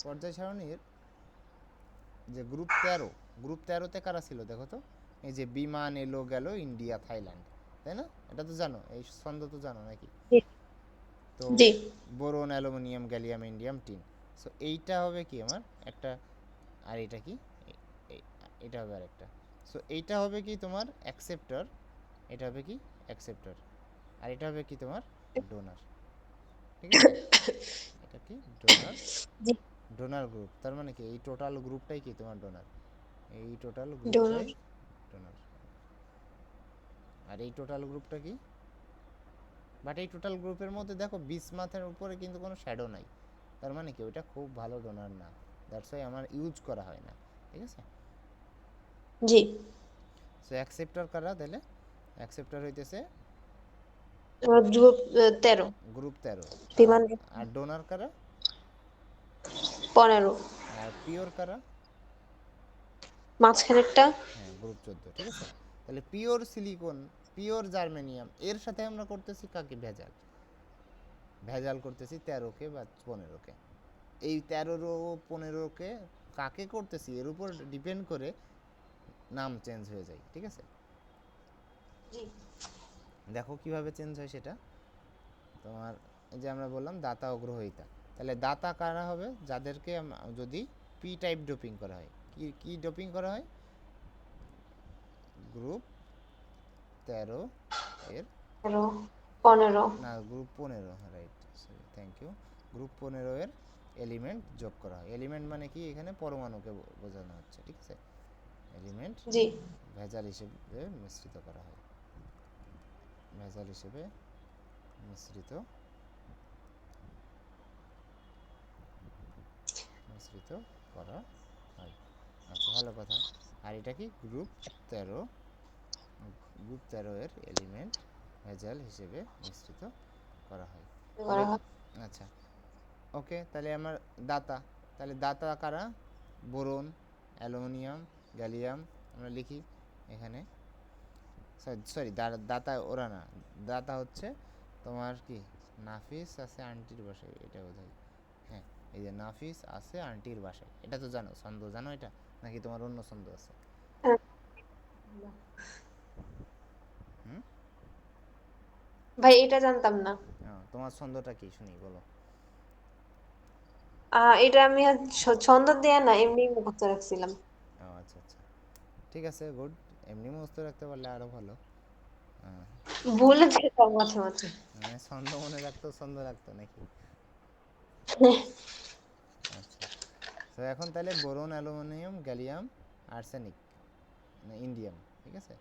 পর্যায় সারণীর যে গ্রুপ 13, গ্রুপ 13তে কারা ছিল দেখো তো? এই যে বিমান এলো গেল ইন্ডিয়া থাইল্যান্ড, তাই না? এটা তো জানো, এই ছন্দ তো জানো নাকি? জি। তো জি। Boron, aluminium, gallium, indium, tin. So এইটা হবে কি আমার একটা, আর এটা কি? এটা হবে আর একটা। সো এইটা হবে কি তোমার অ্যাকসেপ্টর, এটা হবে কি অ্যাকসেপ্টর, আর এটা হবে কি তোমার ডোনার, ঠিক আছে। এটা কি? ডোনার, জি। Donor group. তার মানে কি এই টোটাল গ্রুপটাই কি তোমার ডোনার, এই টোটাল ডোনার। গ্রুপটাই ডোনার। আর এই টোটাল গ্রুপটা কি? বাট এই টোটাল গ্রুপের মধ্যে দেখো বিসমাথের উপরে কিন্তু কোনো শ্যাডো নাই, তার মানে কি ওইটা খুব ভালো ডোনার না, দ্যাটস ওয়াই আমার ইউজ করা হয় না, ঠিক আছে। জি। সো অ্যাকসেপ্টর কারা তাহলে? অ্যাকসেপ্টর হইতেছে গ্রুপ 13। গ্রুপ 13। আর বিমান আর ডোনার কারা? 15। আর পিওর কারা? মাঝখানেরটা হ্যাঁ, গ্রুপ 14, ঠিক আছে। তাহলে পিওর সিলিকন, পিওর জার্মেনিয়াম, এর সাথে আমরা করতেছি কাকে ভেজাল? ভেজাল করতেছি 13কে বা 15কে। এই 13 ও 15কে কাকে করতেছি এর উপর ডিপেন্ড করে নাম চেঞ্জ হয়ে যায়, ঠিক আছে। জি। দেখো কিভাবে চেঞ্জ হয় সেটা। তোমার এই যে আমরা বললাম দাতা ও গ্রহীতা, তাহলে দাতা কারা হবে? যাদেরকে যদি পি টাইপ ডোপিং করা হয়। কি কি ডোপিং করা হয়? গ্রুপ 13 এর, 13, 15। না group 15, right, sorry, thank you. Group 15 এর এলিমেন্ট যোগ করা হয়। এলিমেন্ট মানে কি? এখানে পরমাণুকে বোঝানো হচ্ছে, ঠিক আছে। এলিমেন্ট জি। ভেজাল হিসেবে মিশ্রিত করা হয়, ভেজাল হিসেবে মিশ্রিত, মিশ্রিত করা হয়। আচ্ছা, ভালো কথা। আর এটা কি? গ্রুপ 13, গ্রুপ 13 এর এলিমেন্ট ভেজাল হিসেবে মিশ্রিত করা হয়। তাহলে আচ্ছা, ওকে, তাহলে আমার দাতা, তাহলে দাতা কারা? বোরন, অ্যালুমিনিয়াম, গ্যালিয়াম, আমরা লিখি এখানে। সরি, দাতা ওরা না, দাতা হচ্ছে তোমার কি নাফিস আছে আন্টির বাসায়, এটা বোধহয়, হ্যাঁ, এই যে নাফিস আছে আন্টির বাসায়, এটা তো জানো, ছন্দ জানো এটা, নাকি তোমার অন্য ছন্দ আছে? হ্যাঁ। হুম, ভাই এটা জানতাম না। তোমার ছন্দটা কি শুনি বলো। এটা আমি আর ছন্দ দেয়া না, এমনি মুখস্থ রাখছিলাম। ঠিক আছে, গুড। এমনি মুখস্থ রাখতে পারলে আরো ভালো। হ্যাঁ, ভুলে যেতাম মাঝে মাঝে। মানে ছন্দ মনে রাখতো, ছন্দ রাখতো নাকি? আচ্ছা, তো এখন তাহলে বোরন, অ্যালুমিনিয়াম, গ্যালিয়াম, আর্সেনিক, মানে ইন্ডিয়াম, ঠিক আছে।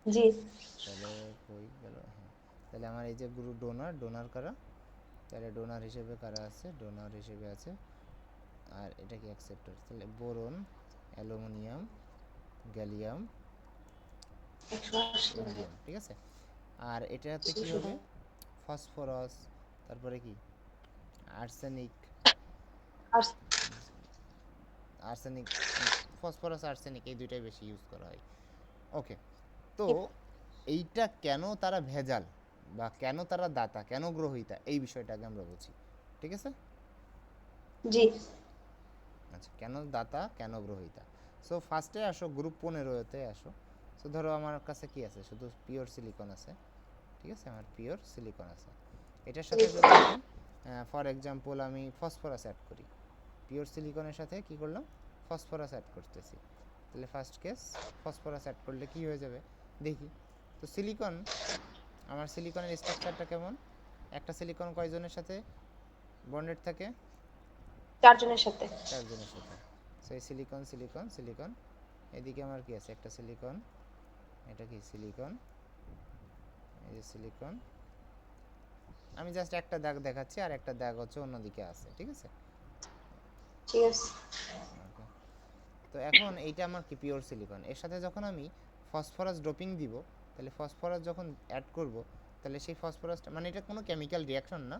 জি। তাহলে কই গেল, হ্যাঁ, তাহলে আমার এই যে গুরু ডোনার, ডোনার কারা, তাহলে ডোনার হিসেবে কারা আছে, ডোনার হিসেবে আছে, আর এটা কি অ্যাকসেপ্টর, তাহলে বোরন, অ্যালুমিনিয়াম, গ্যালিয়াম, 180 ইন্ডিয়াম, ঠিক আছে। আর এটাতে কি হবে, ফসফরাস, তারপরে কি আর্সেনিক, আর আর্সেনিক, ফসফরাস, আর্সেনিক, এই দুইটাই বেশি ইউজ করা হয়। ওকে, তো এইটা কেন তারা ভেজাল, বা কেন তারা দাতা, কেন গ্রহিতা, এই বিষয়টাকে আমরা বুঝি, ঠিক আছে। জি। আচ্ছা, কেন দাতা, কেন গ্রহিতা। সো ফার্স্টে আসো, গ্রুপ 15-তে আসো। সো ধরো আমার কাছে কি আছে, শুধু পিওর সিলিকন আছে, ঠিক আছে, আমার পিওর সিলিকন আছে। এটার সাথে যদি আমি ফর এক্সাম্পল আমি ফসফরাস অ্যাড করি, পিওর সিলিকনের সাথে কি করলাম, ফসফরাস অ্যাড করতেছি, তাহলে ফার্স্ট কেস, ফসফরাস অ্যাড করলে কি হয়ে যাবে দেখি। তো সিলিকন, আমার সিলিকনের স্ট্রাকচারটা কেমন, একটা সিলিকন কয়জনের সাথে বন্ডেড থাকে, 4 জনের সাথে। 4 জনের সাথে। সেই সিলিকন, সিলিকন, সিলিকন, এদিকে আমার কি আছে, একটা সিলিকন, এটা কি সিলিকন, এই যে সিলিকন, আমি জাস্ট একটা দাগ দেখাচ্ছি, আর একটা দাগ হচ্ছে অন্যদিকে আছে, ঠিক আছে। ঠিক আছে। ওকে, তো এখন এইটা আমার কি পিওর সিলিকন, এর সাথে যখন আমি ফসফরাস ডোপিং দিব, তাহলে ফসফরাস যখন অ্যাড করব, তাহলে সেই ফসফরাসটা, মানে এটা কোনো কেমিক্যাল রিয়াকশন না,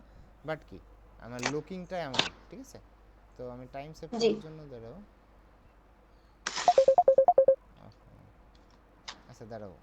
বাট কি আমার লুকিংটা এমন, ঠিক আছে। তো আমি টাইম সেভ জি। করার জন্য দাঁড়াও, আচ্ছা দাঁড়াও,